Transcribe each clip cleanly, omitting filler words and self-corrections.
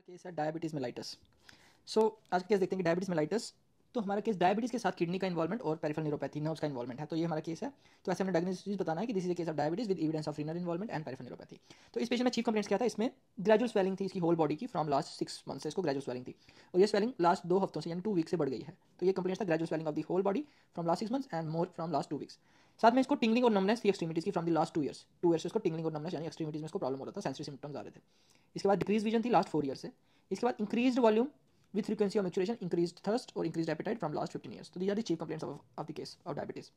Case है diabetes mellitus. आज का केस देखते हैं कि डायबिटीज़ मेलाइटस, तो हमारा केस डायबिटीज़ के साथ किडनी का इन्वॉल्वमेंट और पेरिफेरल न्यूरोपैथी नर्व्स का इन्वॉल्वमेंट है। तो ये हमारा केस है। तो ऐसे हमने डायग्नोसिस बताना है कि this is a case of diabetes with evidence of renal involvement and peripheral neuropathy. तो इस पेशेंट में चीफ कंप्लेंट्स क्या था, इसमें ग्रेजुअल स्वेलिंग थी इसकी होल बॉडी की फ्रॉम लास्ट 6 मंथ से इसको ग्रेजुअल स्वेलिंग थी और ये स्वेलिंग लास्ट 2 हफ्तों से यानी 2 वीक से बढ़ गई है। तो ये कंप्लेंट्स था gradual swelling of the whole body from last 6 months and more from last 2 weeks. साथ में इसको टिंगलिंग और नमनेस थी एक्सट्रीमिटीज़ की from the last 2 years. 2 years से इसको टिंगलिंग और नमनेस यानी एक्सट्रीमिटीज़ में इसको प्रॉब्लम हो रहा था, सेंसरी सिम्टम्स आ रहे थे। इसके बाद डिक्रीज विजन थी लास्ट 4 ईयर से। इसके बाद increased volume with frequency of maturation, increased thirst or increased appetite from last 15 years. तो these are the chief complaints of the case of diabetes.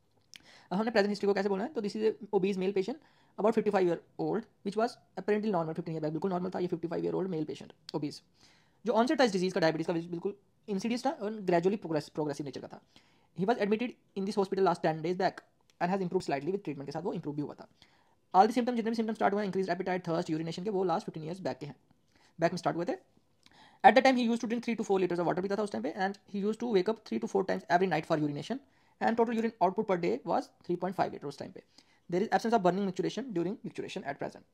अब हमने प्रेजेंट हिस्ट्री को कैसे बोलना है, तो this is obese male patient about 55 year old which was apparently normal 15 year back, बिल्कुल normal था ये 55 year old male patient obese, जो ऑनसेट था इस डिजीज का डायबिटीज का बिल्कुल इंसिडियस था और ग्रेजुअली प्रोग्रेसिव नेचर का था। He was admitted in this hospital last 10 days back and has improve slightly with treatment के साथ वो इंप्रूव भी हुआ था। ऑल द सिम्टम्स जितने भी सिम्टम्स स्टार्ट हुए इंक्रीज एपेटाइट थर्स्ट यूरिनेशन के वो लास्ट 15 ईयर्स बैक के हैं, बैक में स्टार्ट हुए थे। At the time, he used to drink 3 to 4 liters of water पीता था उस टाइम पे, and he used to wake up 3 to 4 times every night for urination, and total urine output per day was 3.5 liters उस time पे. There is absence of burning micturition during micturition at present.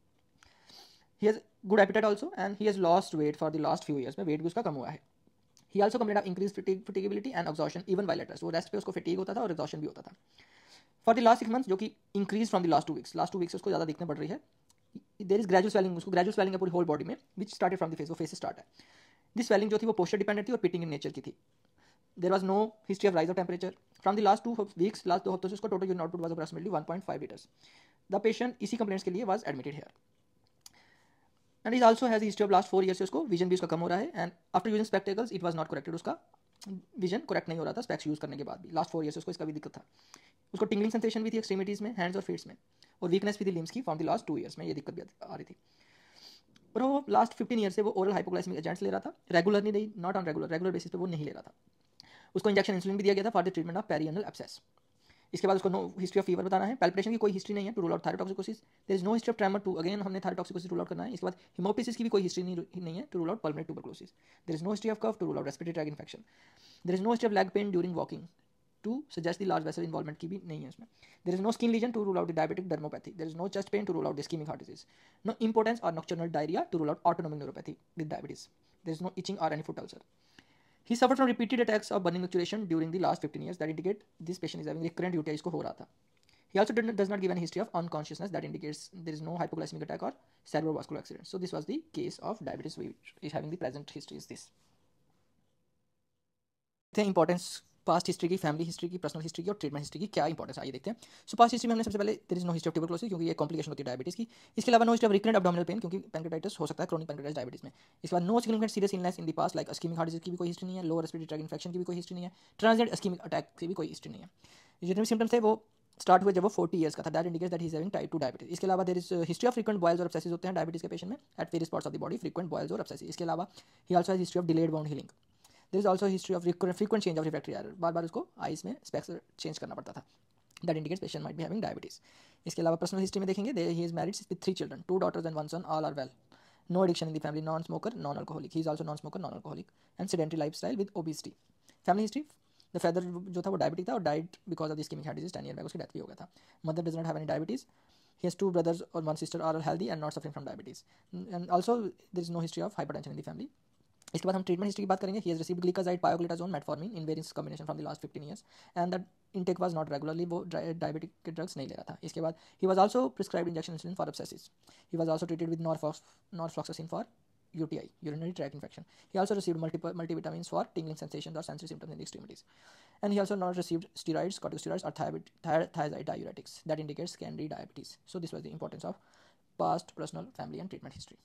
He has good appetite also, and he has lost weight for the last few years में weight भी उसका कम हुआ है. He also complained of increased fatiguability and exhaustion even while at rest. वो rest पे उसको fatigue होता था और exhaustion भी होता था. For the last 6 months जो कि increased from the last 2 weeks, last 2 weeks उसको ज़्यादा दिखने पड़ रही है. There is gradual swelling, उसको gradual swelling है पूरी whole body में, which started from the face, वो face से start है. दिस स्वेलिंग जो थी वो पोस्चर डिपेंडेंट थी और पिटिंग इन नेचर की थी. There was no history of rise of temperature from the last 2 weeks, last 2 हफ्तों से उसका total urine output was approximately 1.5 litres. The patient इसी कंप्लेंट्स के लिए was admitted here and is also has history of last 4 year से उसको vision भी उसका कम हो रहा है and after using spectacles it was not corrected, उसका विजन करेक्ट नहीं हो रहा था स्पेक्स यूज करने के बाद भी लास्ट 4 ईयर से उसको इसका भी दिक्कत था. उसको टिंगलिंग सेंसेशन भी थी एक्सट्रीमिटीज में, हैंड्स और फीट्स में, और वीकनेस भी थी लिम्स की फ्रॉम द लास्ट 2 ईयर्स में, ये दिक्कत भी आ रही थी. और वो लास्ट 15 ईयर से वो ओरल हाइपोग्लाइसेमिक एजेंट्स ले रहा था, रेगुलरली नहीं, नॉट ऑन रेगुलर बेसिस पे वो नहीं ले रहा था. उसको इंजेक्शन इंसुलिन भी दिया गया था for the treatment of perianal abscess. इसके बाद उसको नो हिस्ट्री ऑफ फीवर बताना है, पैल्पिटेशन की कोई हिस्ट्री नहीं है to rule out thyrotoxicosis. There is no history of tremor too, again हमने थायरोटॉक्सिकोसिस रूल आउट करना है. इसके बाद हिमोपिसिस की भी कोई हिस्ट्री नहीं है to rule out pulmonary tuberculosis. There is no history of cough to rule out respiratory tract infection. There is no history of leg pain during walking to suggest the large vessel involvement की भी नहीं है इसमें. There is no skin lesion to rule out the diabetic dermopathy. There is no chest pain to rule out the ischaemic heart disease. No impotence or nocturnal diarrhoea to rule out autonomic neuropathy with diabetes. There is no itching or any foot ulcer. He suffered from repeated attacks of burning micturition during the last 15 years that indicate this patient is having recurrent UTI इसको हो रहा था. He also does not give any history of unconsciousness that indicates there is no hypoglycemic attack or cerebrovascular accident. So this was the case of diabetes which is having the present history is this. The importance past history की, family history की, personal history की और treatment history की क्या importance आइए देखते हैं. सो past history में हमने सबसे पहले there is no history of tuberculosis क्योंकि ये कॉम्प्लिकेशन होती है डायबिटीज़ की. इसके अलावा no history of recurrent abdominal pain क्योंकि पैंक्रेटाइटिस हो सकता है क्रोनिक पैंक्रेटाइटिस डायबिटीज़ में. इसके बाद no significant serious illness in the past like ischaemic heart disease की भी कोई हिस्ट्री नहीं है, लोअर रेस्पिरेटरी ट्रैक इन्फेक्शन की भी कोई हिस्ट्री नहीं है, ट्रांजिएंट इस्केमिक अटैक की भी कोई हिस्ट्री नहीं है. जितने भी सिम्टम्स थे वो स्टार्ट हुए जब वो 40 ईयर्स का था. That indicates that he is having type 2 diabetes. इसके अलावा there is history of frequent boils or abscesses होते हैं डायबिटीज के पेशेंट में at various parts of the body, frequent boils or abscesses. इसके अलावा he also has history of delayed wound healing. There is also history of frequent change of refractory error, बार बार उसको eyes में specs change करना पड़ता था. That indicates patient might be having diabetes. इसके अलावा पर्सनल हिस्ट्री में देखेंगे he is married with 3 children, 2 daughters and 1 son, all are well. No addiction in the family, non-smoker, non-alcoholic. He is also non-smoker, non-alcoholic and sedentary lifestyle with obesity. Family history, the father जो था वो diabetic था और died because of the ischaemic heart disease 10 year back, उसकी death भी हो गया था. Mother does not have any diabetes. He has 2 brothers or 1 sister are all healthy and not suffering from diabetes. And also there is no history of hypertension in the family. इसके बाद हम treatment history की बात करेंगे. He has received gliclazide, pioglitazone, metformin in various combination from the last 15 years and that intake was not regularly, वो diabetic के drugs नहीं ले रहा था. इसके बाद he was also prescribed injection insulin for abscesses. He was also treated with norfloxacin for UTI, urinary tract infection. He also received multivitamins for tingling sensations or sensory symptoms in the extremities. And he also not received steroids, corticosteroids or thiazide diuretics. That indicates secondary diabetes. So this was the importance of past, personal, family and treatment history.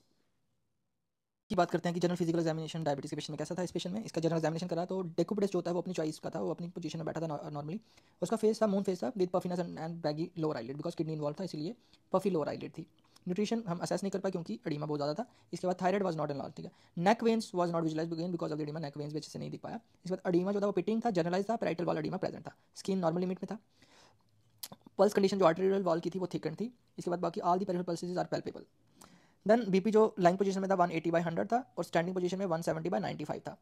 की बात करते हैं कि general physical examination diabetes के patient में कैसा था. इस पेशेंट में इसका जनरल एग्जामिनेशन करा तो डेकुपिडेस जो होता है वो अपनी चॉइस का था, वो अपनी पोजीशन में बैठा था नॉर्मली. उसका फेस था, मून फेस था with puffiness and baggy lower eyelid because kidney involve था, इसलिए पफी लोअर आईलिड थी. न्यूट्रिशन हम असेस नहीं कर पाए क्योंकि एडिमा बहुत ज़्यादा था. इसके बाद थायराइड वाज नॉट एनलार्ज, ठीक है. Neck veins was not visualise again because of the oedema, neck veins अच्छे से नहीं दिख पाया. इसके बाद एडिमा जो था वो पिटिंग था, जनरलाइज था, पैराइटल वॉल एडिमा प्रेजेंट था, स्किन नॉर्मल लिमिट में था. पल्स कंडीशन जो आर्टेरियल वॉल की थी वो थिकन थी. इसके बाद बाकी all the peripheral pulses are palpable. Then BP जो लाइन पोजीशन में था 180/100 था और स्टैंडिंग पोजीशन में 170/95 था.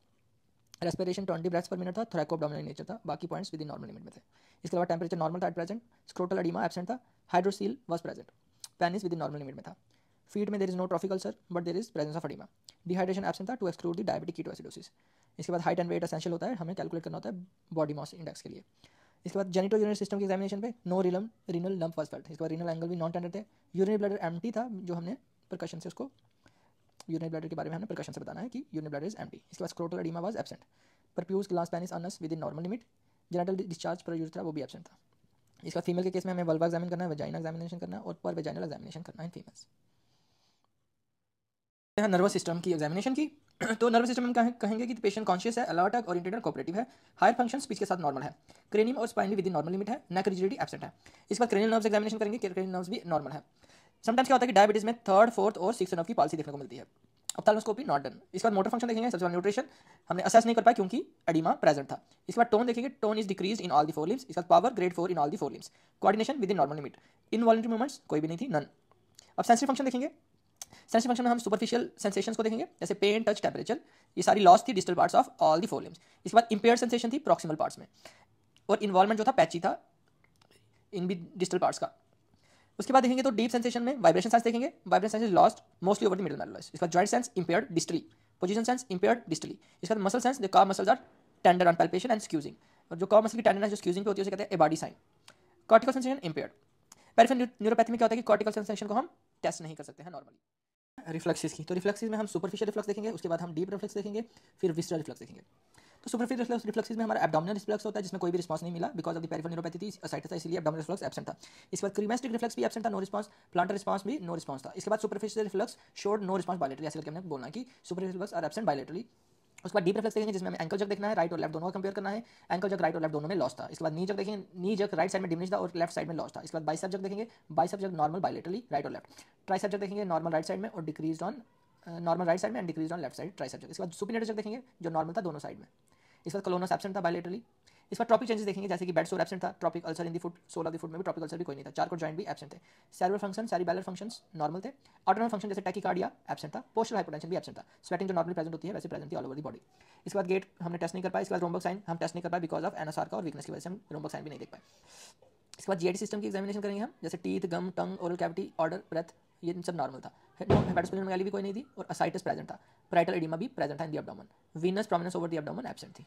रेस्पिरेशन 20 ब्रेथ्स पर मिनट था, थ्रैको एब्डोमिनल नेचर था, बाकी points within normal limit में थे. इसके अलावा टेम्परेचर नॉर्मल था at present. Scrotal oedema absent था, hydrocele was present, penis within normal limit में था. फीट में there is no trophic ulcer but there is presence of oedema. Dehydration absent था to exclude the diabetic ketoacidosis. इसके बाद height and wait essential होता है, हमें calculate करना होता है बॉडी मास इंडेक्स के लिए। इसके बाद जेनिटो यूरिनरी सिस्टम के एग्जामिनेशन पे no renal lump was felt. इसके बाद रीनल एंगल भी नॉन टेंडर थे। यूरिनरी ब्लैडर एम्प्टी था, जो हमने प्रकशन से उसको यूरिनरी ब्लैडर के बारे में हमने प्रकशन से बताना है कि यूरिनरी ब्लैडर इज एम्प्टी। इसके बाद scrotal oedema was absent. Perfuse glass penis Anas with in normal limit. Genital discharge पर यूज था, वो भी एब्सेंट था। इसके बाद फीमेल के केस में हमें वल्वा एग्जामिन करना है, वजाइना एग्जामिनेशन करना है और पर वेजाइनल एग्जामिनेशन करना है इन फीमेल्स। यहाँ नर्वस सिस्टम की एग्जामिनेशन की तो नर्वस सिस्टम में कहेंगे कि पेशेंट कॉन्शियस है, अलर्ट है, ओरिएंटेड और कोऑपरेटिव है, हायर फंक्शन स्पीच के साथ नॉर्मल है, क्रेनियम और स्पाइन भी विद इन नॉर्मल लिमिट है, नेक रिजिडिटी एब्सेंट है। इसके बाद क्रेनियल नर्व्स एग्जामिनेशन करेंगे, क्रेनियल नर्व्स भी नॉर्मल है। समटाइम्स क्या होता है कि डायबिटीज में थर्ड, फोर्थ और सिक्स्थ नर्व की पॉलिसी देखने को मिलती है। Ophthalmoscopy not done. इसके बाद मोटर फंक्शन देखेंगे, सबसे न्यूट्रिशन हमने असेस नहीं कर पाया क्योंकि एडिमा प्रेजेंट था। इसके बाद टोन देखेंगे, tone is decrease in all the four limbs. इसके बाद power grade 4 in all the four limbs. Coordination with in normal limit. Involuntary movements कोई भी नहीं थी, नन। अब सेंसरी फंक्शन देखेंगे, सेंसरी फंक्शन में हम सुपरफिशियल सेंसेशंस को देखेंगे, जैसे पेन, टच, टेम्परेचर, ये सारी लॉस थी distal parts of all the four limbs. इसके बाद इंपेयर्ड सेंसेशन थी प्रॉक्सिमल पार्ट्स में, और इन्वॉल्वमेंट जो था पैची था इन भी डिस्टल पार्ट्स का। उसके बाद देखेंगे तो डीप सेंसेशन में वाइब्रेशन सेंस देखेंगे, vibration sense lost mostly over the middle malleolus. इसके बाद joint sense impaired distally, position sense impaired distally. इसके बाद muscle sense, the calf muscles are tender on palpation and squeezing, और जो कॉफ muscle की tenderness जो स्क्यूजिंग पे होती है उसे कहते हैं Abadie sign. Cortical sensation impaired. Peripheral neuropathy में क्या होता है कि कॉर्टिकल सेंसेशन को हम टेस्ट नहीं कर सकते हैं नॉर्मली। रिफ्लेक्सेस की, तो रिफ्लेक्सेस में हम सुपरफिशियल रिफ्लेक्स देखेंगे, उसके बाद हम डीप रिफ्लेक्स देखेंगे, फिर विस्टरल रिफ्लेक्स देखेंगे। तो सुपरफिशियल रिफ्लेक्सेस में हमारा एब्डोमिनल रिफ्लेक्स होता है, जिसमें कोई भी रिस्पांस नहीं मिला because of the peripheral neuropathy थी, साइटिस था, इसलिए एब्डोमिनल रिफ्लेक्स एब्सेंट था। इसके बाद क्रीमेस्टिक रिफ्लेक्स भी एब्सेंट था, नो रिस्पांस। प्लांटर रिस्पांस भी नो रिस्पांस था। इसके बाद superficial reflex showed no response bilaterally, ऐसे करके हमने बोलना है कि superficial reflex are absent bilaterally. उसके बाद डीप रिफ्लेक्स देखेंगे, जिसमें हमें एंकल जग देखना है, राइट और लेफ्ट दोनों का कंपेयर करना है। एंकल जग राइट और लेफ्ट दोनों में लॉस था। इसके बाद नी जग देखेंगे, नी जग राइट साइड में डिमिनिश था और लेफ्ट साइड में लॉस था। इसके बाद बाइसेप जग देखेंगे, bicep jerk normal bilaterally right और लेफ्ट। ट्राइसेप जग देखेंगे, नॉर्मल राइट साइड में और decreased on normal right side में and decrease on left side tricep jerk. इसके बाद सुपिनियर जग देखेंगे, जो नॉर्मल था दोनों साइड में। इसके बाद कोलोनस एब्सेंट था बायलैटरली। इस पर ट्रॉपिक चेंजेस देखेंगे, जैसे कि बेड सोर एब्सेंट था, trophic ulcer in the foot, sole of the foot में भी ट्रॉपिक अल्सर भी कोई नहीं था। चारकोड जॉइंट भी एब्सेंट थे। Cerebral function, cerebellar functions normal थे। ऑटोनॉमल फंक्शन जैसे टैकीकार्डिया एब्सेंट था। पोस्चरल हाइपोटेंशन भी एब्सेंट था। स्वेटिंग जो नॉर्मली प्रेजेंट होती है वैसे प्रेजेंट थी ऑल ओवर द बॉडी। इसके बाद गेट हमने टेस्ट नहीं कर पाया। इसके बाद रोम्बक साइन हम टेस्ट नहीं कर पाए बिकॉज ऑफ एनएसआर का और वीकनेस की वजह से हम रोम्बक साइन भी नहीं देख पाए। इसके बाद जीआईटी सिस्टम की एग्जामिनेशन करेंगे हम, जैसे टीथ, गम, टंग, ओरल कैविटी, ऑर्डर, ब्रेथ, ये सब नॉर्मल था। हेपेटोस्प्लेजन भी कोई नहीं थी और असाइटिस प्रेजेंट था। पैराइटल एडिमा भी प्रेजेंट था in the abdomen. Venus prominence over the abdomen absent थी।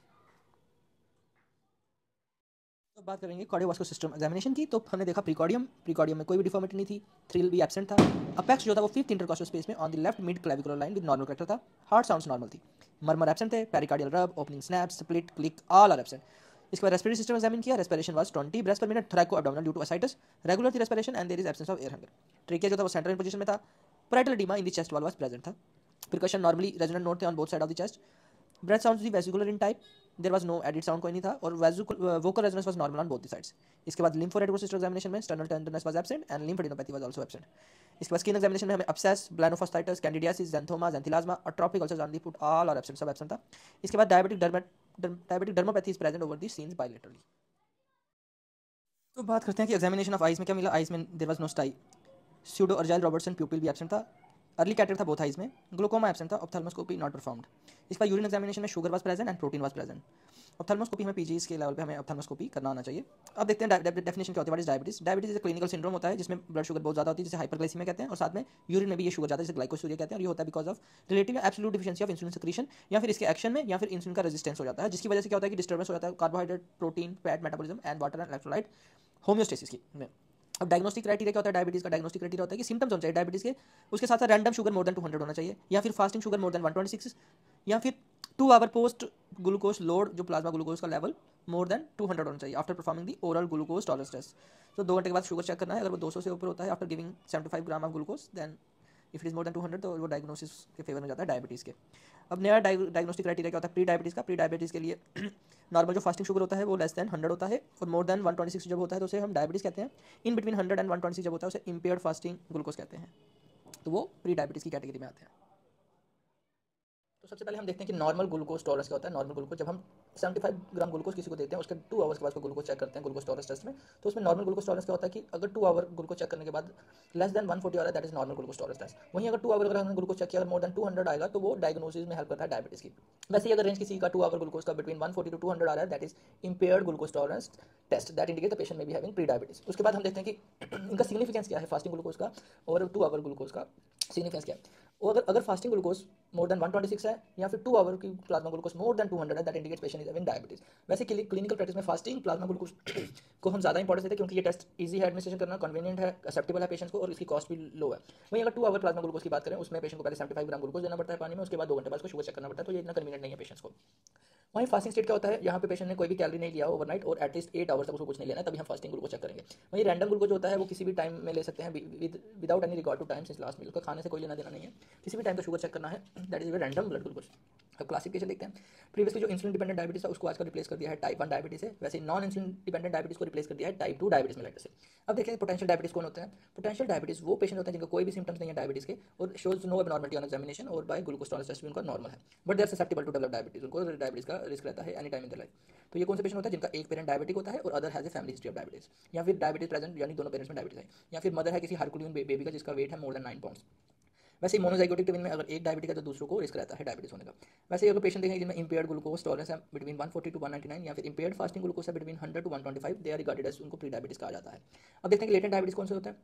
तो बात करेंगे कार्डियोवास्कुलर सिस्टम एग्जामिनेशन की, तो हमने देखा प्रीकॉर्डियम में कोई भी डिफॉर्मिटी नहीं थी, थ्रिल भी एब्सेंट था। अपेक्स जो था वो फिफ्थ इंटरकॉस्टल स्पेस में on the left mid clavicular line with normal character था। हार्ट साउंड्स नॉर्मल थी। मर्मर एब्सेंट थे। Pericardial rub, opening snap, split, click all are absent. इसके बाद रेस्पिरेटरी सिस्टम एग्जामिन किया, respiration was 20 breaths per minute, thoraco abdominal due to ascites, regular थी respiration and there is absence of air hunger. Trachea जो था वो central position में था। Parietal oedema in the chest wall was present था। Percussion normally resonant note थे on both side of the chest. Breath sounds भी vesicular in type, there was no added sound कोई नहीं था, और vocal resonance was normal on both the sides. इसके बाद lymphoreticular system examination में sternal tenderness was absent and lymphadenopathy was also absent. इसके बाद स्किन एग्जामिनेशन में हमें अब्सेस, ब्लाइनोफास्टाइटिस, कैंडिडियासिस, ज़ैंथोमा, ज़ैंथिलाज्मा और trophic ulcers on the foot all are absent, सब absent था। इसके बाद diabetic dermopathy is present over the shins bilaterally. तो बात करते हैं कि एग्जामिनेशन ऑफ आइज में क्या मिला। आइज में there was no stye. Pseudo Argyll Robertson pupil भी एब्सेंट था। अर्ली कैटर था बोथ आइज में। ग्लूकोमा एब्सेंट था। Ophthalmoscopy not performed. इसके बाद यूरिन एग्जामिनेशन में sugar was present and protein was present. Ophthalmoscopy में पीजीज के लेवल पे हमें ऑप्थेल्मोस्कोपी करना आना चाहिए। अब देखते हैं डेफिनेशन क्या होती है, व्हाट इज डायबिटीज। डायबिटीज एक क्लिनिकल सिंड्रोम होता है जिसमें ब्लड शुगर बहुत ज़्यादा होती है, जिसे हाइपरग्लाइसीमिया कहते हैं, और साथ में यूरिन में भी ये शुगर जाता है, जिसे ग्लाइकोसूरिया कहते हैं, और ये होता है because of relative absolute deficiency of insulin secretion, या फिर इसके एक्शन में या फिर इंसुलिन का रेजिस्टेंस हो जाता है, जिसकी वजह से क्या होता है कि डिस्टर्बेंस हो जाता है carbohydrate, protein, fat metabolism and water and electrolyte homeostasis की में। अब डायग्नोस्टिक क्राइटेरिया क्या होता है डायबिटीज का। डायग्नोस्टिक क्राइटेरिया होता है कि सिम्टम्स होने चाहिए डायबिटीज के, उसके साथ साथ रैंडम शुगर मोर देन 200 होना चाहिए, या फिर फास्टिंग शुगर मोर देन 126, या फिर 2 आवर पोस्ट ग्लूकोज लोड जो प्लाज्मा ग्लूकोज का लेवल मोर देन 200 होना चाहिए after performing the oral glucose tolerance test. तो 2 घंटे के बाद शुगर चेक करना है, अगर वो 200 से ऊपर होता है after giving 75 gram of glucose, then if it is more than 200 तो वो डायग्नोसिस के फेवर में जाता है डायबिटीज़ के। अब नया डायग्नोस्टिक क्राइटेरिया क्या होता है प्री डायबिटीज़ का। प्री डायबिटीज़ के लिए नॉर्मल जो फास्टिंग शुगर होता है वो लेस देन 100 होता है, और मोर देन 126 जब होता है तो उसे हम डायबिटीज़ कहते हैं। इन बिटवीन 100 एंड 126 जब होता है उसे इम्पेयर्ड फास्टिंग ग्लूकोज कहते हैं, तो वो प्री डायबिटीज़ की कैटेगरी में आते हैं। तो सबसे पहले हम देखते हैं कि नॉर्मल ग्लूकोज टॉलरेंस क्या होता है। नॉर्मल ग्लूकोज जब हम 75 ग्राम ग्लूकोज किसी को देते हैं, उसके 2 आवर्स के बाद ग्लूकोज चेक करते हैं ग्लूकोज टॉलरेंस टेस्ट में, तो उसमें नॉर्मल ग्लूकोज टॉलरेंस क्या होता है कि अगर 2 आवर ग्लूकोज चेक करने के बाद लेस देन 140 आ रहा है, that is normal glucose tolerance test. वहीं अगर 2 आवर अगर हमने ग्लूकोज चेक किया, मोर देन 200 आएगा तो वो डायग्नोसिस में हेल्प करता है डायबिटीज़ की। वैसे ही अगर रेंज किसी का 2 आवर ग्लूकोज का बिटवीन 140 to 200 आ रहा है, that is impaired glucose tolerance test, that indicate the patient may be having prediabetes. उसके बाद हम देखते हैं कि इनका सिग्निफिकेंस क्या है फास्टिंग ग्लूकोज का और 2 आवर ग्लूकोज का सिग्निफिकेंस क्या है। और अगर फास्टिंग ग्लूकोज मोर देन 126 है या फिर 2 आवर की प्लाज्मा ग्लूकोज मोर देन 200 है, that indicates patient is having diabetes. वैसे क्लिनिकल प्रैक्टिस में फास्टिंग प्लाज्मा ग्लूकोज को हम ज़्यादा इंपॉर्टेंस देते हैं क्योंकि ये टेस्ट ईजी है एडमिनिस्ट्रेशन करना, कन्वीनियंट है, एक्सेप्टेबल है पेशेंट्स को और इसकी कॉस्ट भी लो है। वहीं अगर 2 आवर प्लाज्मा ग्लूकोज की बात करें उसमें पेशेंट को पहले 75 ग्राम ग्लूकोज देना पड़ता है पानी में, उसके बाद 2 घंटे बाद उसको शुगर चेक करना पड़ता है, तो ये इतना कन्वीनियंट नहीं है पेशेंट्स को। वहीं फास्टिंग स्टेट क्या होता है, यहाँ पे पेशेंट ने कोई भी कैलोरी नहीं लिया ओवरनाइट और एटलीस्ट 8 आवर्स तक उसको कुछ नहीं लेना है, तभी हम फास्टिंग ग्लूकोज चेक करेंगे। वहीं रैंडम ग्लूकोज होता है वो किसी भी टाइम में ले सकते हैं without any record to time since last meal, उसका खाने से कोई लेना देना नहीं है, किसी भी टाइम तो शुगर चेक करना है, that is random blood glucose. अब क्लासिफिकेशन देखते हैं। प्रीवियसली जो इंसुलिन डिपेंडेंट डायबिटीज था उसको आजकल रिप्लेस कर दिया है टाइप 1 डायबिटीज से, वैसे नॉन इंसुलिन डिपेंडेंट डायबिटीज को रिप्लेस कर दिया है टाइप 2 डायबिटीज मेलाइटस से। अब देखते हैं पोटेंशियल डायबिटीज कौन होते हैं। पोटेंशियल डायबिटीज वो पेशेंट होते हैं जिनका कोई भी सिम्टम्स नहीं है डायबिटीज के और shows no abnormality on examination और बाय ग्लूकोज टॉलरेंस टेस्ट भी उनका नॉर्मल है, but they are susceptible to develop diabetes, उनको डायबिटीज का रिस्क रहता है any time in the life. तो ये कौन से पेशेंट होता है जिनका एक पेरेंट डायबिटिक होता है और other has a family history of diabetes, या फिर डायबिटीज प्रेजेंट यानी दोनों पेरेंट्स में डायबिटीज है, या फिर मदर है किसी हरकुलियन बेबी का जिसका वेट है मोर देन 9 पाउंड्स। वैसे मोनोजाइगोटिक ट्विन में अगर एक डायबिटिक है तो दूसरों को रिस्क रहता है डायबिटीज होने का। वैसे अगर पेशेंट देखें जिनमें इंपेयर्ड ग्लूकोज टॉलरेंस है बिटवीन 140 टू 199 या फिर इंपेयर्ड फास्टिंग ग्लूकोज है between 100 to 125, they are regarded as, उनको प्री डायबिटीज कहा जाता है। अब देखते हैं कि लेटेंट डायबिटीज कौन से होते हैं।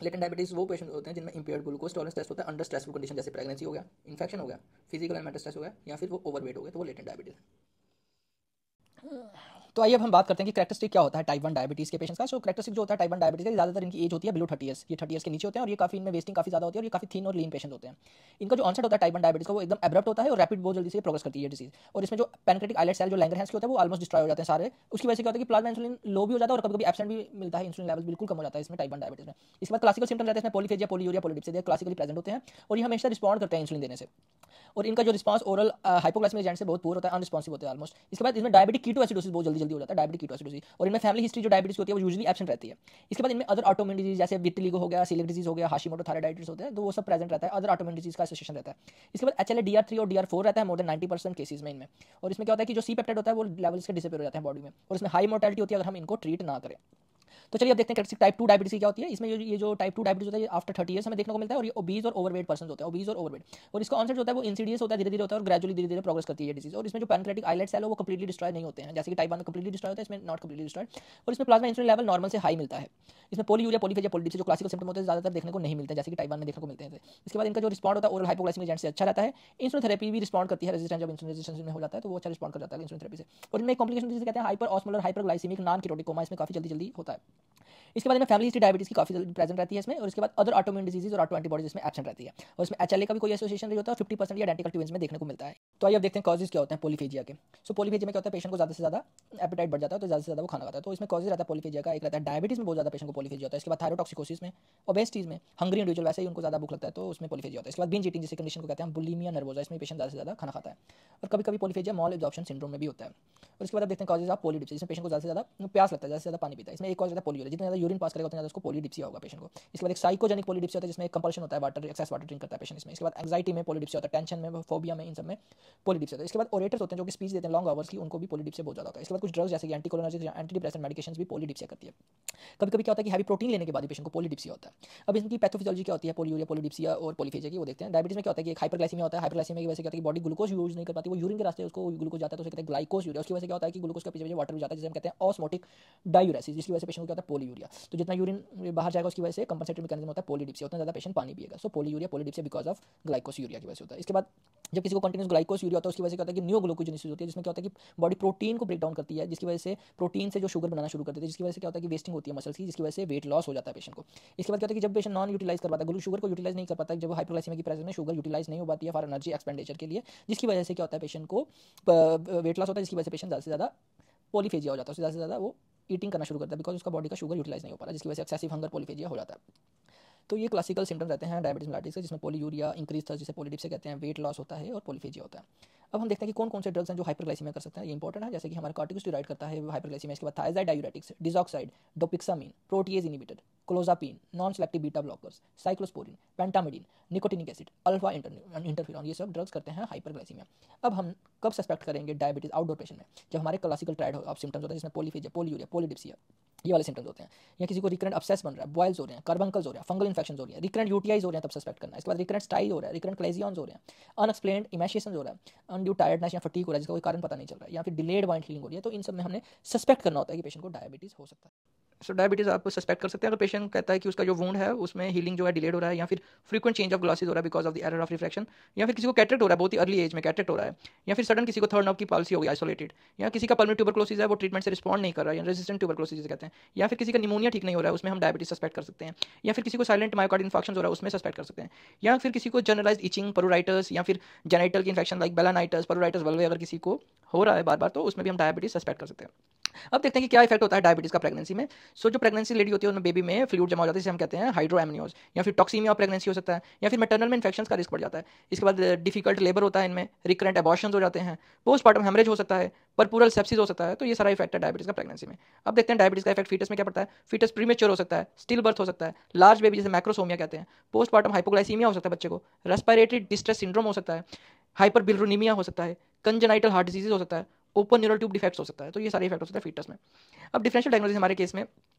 लेटेंट डायबिटीज वो पेशेंट होते हैं जिनमें इंपेयर्ड ग्लूकोज टॉलरेंस टेस्ट होता है अंडर स्ट्रेसफुल कंडीशन, जैसे प्रेगनेंसी हो गया, इन्फेक्शन हो गया, फिजिकल एंड मेंटल स्ट्रेस हो गया, या फिर वो ओवरवेट हो गए, तो वो लेटेंट डायबिटीज है। तो आइए अब हम बात करते हैं कि कैरेक्टरिस्टिक क्या होता है टाइप 1 डायबिटीज़ के पेशेंट्स का। सो कैरेक्टरिस्टिक जो होता है टाइप 1 डायबिटीज़ का, ज़्यादातर इनकी एज होती है बिलो 30 ईयर्स, ये 30 ईयर्स के नीचे होते हैं और ये काफ़ी इनमें वेस्टिंग काफ़ी ज़्यादा होती है और ये काफ़ी थिन और लीन पेशेंट होते हैं। इनका जो ऑनसेट होता है टाइप 1 डायबिटीज़ का वो एकदम एब्रप्ट होता है और रैपिड बहुत जल्दी से प्रोग्रेस करती है डिसीज। और इसमें जो पैनक्रेटिक आइलेट सेल जो लैंगरहैंस के होते हैं वो ऑलमोस्ट डिस्ट्रॉय हो जाते हैं सारे। उसकी वजह से क्या होता है कि प्लाज्मा इंसुलिन लो भी हो जाता है और कभी कभी एब्सेंट भी मिलता है, इंसुलिन लेवल बिल्कुल कम हो जाता है इसमें टाइप 1 डायबिटीज़ में। इसके बाद क्लासिकल सिम्टम्स रहते हैं इसमें polyphagia, polyuria, polydipsia classically present होते हैं और ये हमेशा रिस्पॉन्ड करते हैं इंसुलिन देने से। और इनका जो रिस्पांस ओरल हाइपोग्लाइसेमिक एजेंट से बहुत पुअर होता है, अनरिस्पॉन्सिव होते हैं ऑलमोस्ट। इसके बाद इसमें डायबिटिक कीटोएसिडोसिस बहुत जल्दी हो जाता है, डायबिटिक कीटोएसिडोसिस, और इनमें फैमिली हिस्ट्री जो डायबिटीज होती है वो यूजुअली एब्सेंट रहती है। इसके बाद इनमें अदर ऑटोइम्यून डिजीज जैसे विटिलिगो हो गया, सीलिक डिजीज हो गया, हाशिमोटो थायराइडाइटिस होते हैं, तो वो सब प्रेजेंट रहता है, अदर ऑटोइम्यून डिजीज का एसोसिएशन रहता है। इसके बाद HLA DR3 और DR4 रहता है मोर देन 90% केसेस में इनमें। और इसमें क्या होता है कि जो सी पेप्टाइड होता है वो लेवल इसके डिसअपीयर हो जाते हैं बॉडी में और इसमें हाई मोर्टेलिटी होती है अगर हम इनको ट्रीट ना करें। तो चलिए अब देखते हैं टाइप 2 डायबिटीज की क्या होती है। इसमें ये जो टाइप 2 डायबिटीज होता है आफ्टर 30 ईयर्स हमें देखने को मिलता है और ये ओबीज और ओवरवेट पर्सन होता है, ओबीज और ओवरवेट। और इसका ऑनसेट होता है वो इंसीडियस होता है, धीरे धीरे होता है और ग्रेजुअली धीरे धीरे प्रोग्रेस करती है ये डिजीज। और इसमें जो पैनक्रेटिक आइलेट सेल है वो कंप्लीटली डिस्ट्रॉय नहीं होते हैं, जैसे कि टाइप 1 में कंप्लीटली डिस्ट्रॉय होता है, इसमें नॉट कंप्लीटली डिस्ट्रॉयड। और इसमें प्लाज्मा इंसुलिन लेवल नॉर्मल से हाई मिलता है। इसमें पॉलीयूरिया, पॉलीफेजिया, पॉलीडिप्सिया जो क्लासिकल सिम्टम होते हैं ज़्यादातर देखने को नहीं मिलते हैं, जैसे कि टाइप 1 में देखने को मिलते हैं। इसके बाद इनका जो रिस्पॉन्ड होता है ओरल हाइपोग्लाइसेमिक एजेंट से अच्छा रहता है। इंसुलिन थेरेपी भी रिस्पॉन्ड करती है, रेजिस्टेंस जब इंसुलिन रेजिस्टेंस में हो जाता है तो वो अच्छा रिस्पॉन्ड कर जाता है इंसुलिन थेरेपी से। और इनमें कॉम्प्लिकेशन जिसे कहते हैं hyperosmolar hyperglycaemic non ketotic coma, इसमें काफ़ी जल्दी जल्दी होता है। इसके बाद इनमें फैमिली हिस्ट्री डायबिटीज की काफी प्रेजेंट रहती है इसमें। और इसके बाद अदर ऑटोइम्यून डिजीज और ऑटो एंटीबॉडीज इसमें एब्सेंट रहती है। और इसमें HLA का भी कोई एसोसिएशन नहीं होता, 50% या आइडेंटिकल ट्विन्स में देखने को मिलता है। तो आइए अब देखते हैं कॉजेज क्या होते हैं पॉलीफेजिया के। सो पॉलीफेजिया में क्या होता है, पेशेंट को ज़्यादा से ज़्यादा एपेटाइट बढ़ जाता है तो ज़्यादा से ज़्यादा वो खाना खाता है। तो इसमें कॉजेज रहता है पॉलीफेजिया का, एक रहता है डायबिटीज में बहुत ज़्यादा पेशेंट को पॉलीफेजिया होता है। इसके बाद थायरोटॉक्सिकोसिस में, ओबेसिटीज में, हंग्री इंडिविजुअल वैसे ही उनको ज़्यादा भूख लगता है तो उसमें पॉलीफेजिया होता है। इसके बाद बिंज ईटिंग जिस कंडीशन को कहते हैं बुलिमिया नर्वोसा, इसमें पेशेंट ज़्यादा से ज़्यादा खाना खाता है। और कभी कभी पॉलीफेजिया मॉल एब्जॉर्प्शन सिंड्रोम में भी होता है। और इसके बाद आप देखते हैं कॉजेज ऑफ पॉलीडिप्सिया, इसमें पेशेंट को ज़्यादा से ज़्यादा प्यास लगता है, ज़्यादा से ज़्यादा पानी पीता है। इसमें एक कॉज रहता है पॉलीयूरिया, जितना ज़्यादा यूरिन पास करेगा उतना ज़्यादा उसको पॉलीडिप्सिया होगा पेशेंट को। इसके बाद एक साइकोजेनिक पॉलीडिप्सिया होता है जिसमें एक कंपल्शन होता है वाटर, एक्सेस वाटर ड्रिंक करता है पेशेंट इसमें। इसके बाद एंग्जाइटी में पॉलीडिप्सिया होता है, टेंशन में, फोबिया में, इन सब में पॉलीडिप्सिया होता है। इसके बाद ओरेटर्स होते हैं जो कि स्पीच देते हैं लॉन्ग आवर्स की, उनको भी पॉलीडिप्सिया बहुत ज़्यादा होता है। इसके बाद कुछ ड्रग्स जैसे कि एंटीकोलिनर्जिक या एंटीडिप्रेसेंट मेडिकेशंस भी पॉलीडिप्सिया करती है। कभी कभी क्या होता है कि हैवी प्रोटीन लेने के बाद भी पेशेंट को पॉलीडिप्सिया होता है। अब इनकी पैथोफिजियोलॉजी क्या होती है पॉलीयूरिया, पॉलीडिप्सिया और पॉलीफेजिया की, वो देखते हैं। डायबिटीज में क्या होता है कि एक हाइपरग्लाइसीमिया होता है, हाइपरग्लाइसीमिया की वजह से क्या होता है कि बॉडी ग्लूकोज यूज नहीं कर पाती, वो यूरिन के रास्ते उसको ग्लूकोज जाता है तो उसे कहते हैं ग्लाइकोज यूरिया। उसकी वजह से क्या होता है कि ग्लूकोज के पीछे वाटर भी जाता है जिसे हम कहते हैं ऑस्मोटिक डायूरेसिस, जिसकी वजह से पेशेंट को क्या होता है पॉलीयूरिया। तो जितना यूरिन बाहर जाएगा उसकी वजह से कंपनसेटरी मैकेनिज्म होता है पॉलीडिप्सिया, उतना ज़्यादा पेशेंट पानी पिएगा। So polyuria, polydipsia because of glycosuria की वजह से होता है। इसके बाद जब किसी को कंटिन्यूस ग्लाइकोसूरिया होता है उसकी वजह से क्या होता है कि नियोग्लूकोजेनेसिस होती है, जिसमें क्या होता है कि बॉडी प्रोटीन को ब्रेक डाउन करती है, जिसकी वजह से प्रोटीन से जो शुगर बनाना शुरू कर देती है, जिसकी वजह से क्या होता है कि वेस्टिंग होती है मसल्स की, जिसकी वजह से वेट लॉस हो जाता है पेशेंट को। इसके बाद क्या होता है कि जब पेशेंट नॉन यूटिलाइज कर पाता है, शुगर को यूटिलाइज नहीं कर पाता है, जब हाइपरग्लाइसीमिया की प्रेजेंस में शुगर यूटिलाइज नहीं हो पाती है फॉर एनर्जी एक्सपेंडिचर के लिए, जिसकी वजह से क्या होता है पेशेंट को वेट लॉस होता है, जिसकी वजह से पेशेंट ज़्यादा से ज़्यादा पॉलीफेजिया हो जाता है, ज़्यादा से ज़्यादा वो ईटिंग करना शुरू करता है बिकॉज उसका बॉडी का शुगर यूटिलाइज नहीं हो पा रहा, जिसकी वजह से एक्सेसिव हंगर पॉलीफेजिया हो जाता है। तो ये क्लासिकल सिम्टम्स रहते हैं डायबिटीज मेलाइटिस के, जिसमें पॉलीयूरिया, इंक्रीज थर्स्ट जिसे पॉलीडिप्सिया कहते हैं, वेट लॉस होता है और पॉलीफेजिया होता है। अब हम देखते हैं कि कौन कौन से ड्रग्स हैं जो हाइपरग्लाइसीमिया कर सकते हैं, ये इंपॉर्टेंट है। जैसे कि हमारा कॉर्टिकोस्टेरॉइड करता है हाइपरग्लाइसीमिया, इसके बाद thyroid diuretics, diazoxide, dopexamine, protease inhibitor, clozapine, non selective beta blockers, cyclosporin, pentamidine, nicotinic acid, alpha interferon, ये सब ड्रग्स करते हैं हाइपरग्लाइसीमिया। अब हम कब सस्पेक्ट करेंगे डायबिटीज आउटडोर पेशेंट में, जब हमारे क्लासिकल ट्रायड ऑफ सिम्टम्स होता है जिसमें पॉलीफेजिया, पॉलीयूरिया, पॉलीडिप्सिया ये वाले सिम्टम्स होते हैं, या किसी को रिकरेंट अपसेस बन रहा है, बॉयल्स हो रहे हैं, कार्बंकल्स हो रहे हैं, फंगल इन्फेक्शन हो रही है, रिकरेंट यूटीआईज हो रहे हैं, तब सस्पेक्ट करना है। इसके बाद रिकरेंट स्टाइल हो रहा है, रिकरेंट क्लेजियंस हो रहे हैं, अनएक्सप्लेन्ड इमेशिएशन हो रहा है, अनड्यू टायर्डनेस या फटीग हो रहा है जिसका कोई कारण पता नहीं चल रहा है, या फिर डिलेड वाइंड हीलिंग हो रही है, तो इन सब में हमने सस्पेक्ट करना होता है कि पेशेंट को डायबिटीज हो सकता है। सो डायबिटीज़ आप सस्पेक्ट कर सकते हैं अगर पेशेंट कहता है कि उसका जो वुंड है उसमें हीलिंग जो है डिलेड हो रहा है, या फिर फ्रीक्वेंट चेंज ऑफ ग्लासेस हो रहा है because of the error of refraction, या फिर किसी को कैटरेक्ट हो रहा है बहुत ही अर्ली एज में कैटरेक्ट हो रहा है, या फिर सडन किसी को थर्ड नर्व की पॉलिसी हो गई आइसोलेटेड, या किसी का पल्मोनरी ट्यूबरक्लोसिस है वो ट्रीटमेंट से रिस्पॉन्ड नहीं कर रहा है, या रेजिस्टेंट ट्यूबरक्लोसिस कहते हैं, या फिर किसी का निमोनिया ठीक नहीं हो रहा है उसमें हम डायबिटीज सस्पेक्ट कर सकते हैं, या फिर किसी को साइलेंट मायोकार्डियल इंफेक्शन हो रहा है उसमें सस्पेक्ट कर सकते हैं, या फिर किसी को जनरलाइज इचिंग परुराइटिस या फिर जेनिटल की इन्फेक्शन लाइक बेलानाइटिस परुराइटिस वल्वे अगर किसी को हो रहा है बार बार तो उसमें भी हम डायबिटीज सस्पेक्ट कर सकते हैं। अब देखते हैं कि क्या इफेक्ट होता है डायबिटीज का प्रेगनेंसी में। सो जो प्रेगनेंसी लेडी होती है उनमें बेबी में फ्लूइड जमा हो जाता है जिसे हम कहते हैं हाइड्रोएमनियोज, या फिर टॉक्सीमिया ऑफ प्रेगनेंसी हो सकता है, या फिर मैटरनल में इन्फेक्शन का रिस्क बढ़ जाता है। इसके बाद डिफिकल्ट लेबर होता है, इनमें रिकरेंट एबॉर्शंस हो जाते हैं, पोस्टमार्टम हेमरेज हो सकता है, परपुरल सेप्सिस हो सकता है। तो ये सारा इफेक्ट है डायबिटीज का प्रेगनेंसी में। अब देखते हैं डायबिटीज का इफेक्ट फीटस में क्या पड़ता है। फीटस प्रीमेच्योर हो सकता है, स्टिल बर्थ हो सकता है, लार्ज बेबी जिसे मैक्रोसोमिया कहते हैं, पोस्टमार्टम हाइपोग्लाइसीमिया हो सकता है बच्चे को, रेस्पिरेटरी डिस्ट्रेस सिंड्रोम हो सकता है, हाइपर बिलिरुबिनिया हो सकता है, कंजेनाइटल हार्ट डिजीज हो सकता है, ओपन न्यूरल ट्यूब डिफेक्ट्स हो सकता है। तो ये सारे इफेक्ट हो सकते हैं फीटस में। अब डिफरेंशियल डायग्नोसिस हमारे केस में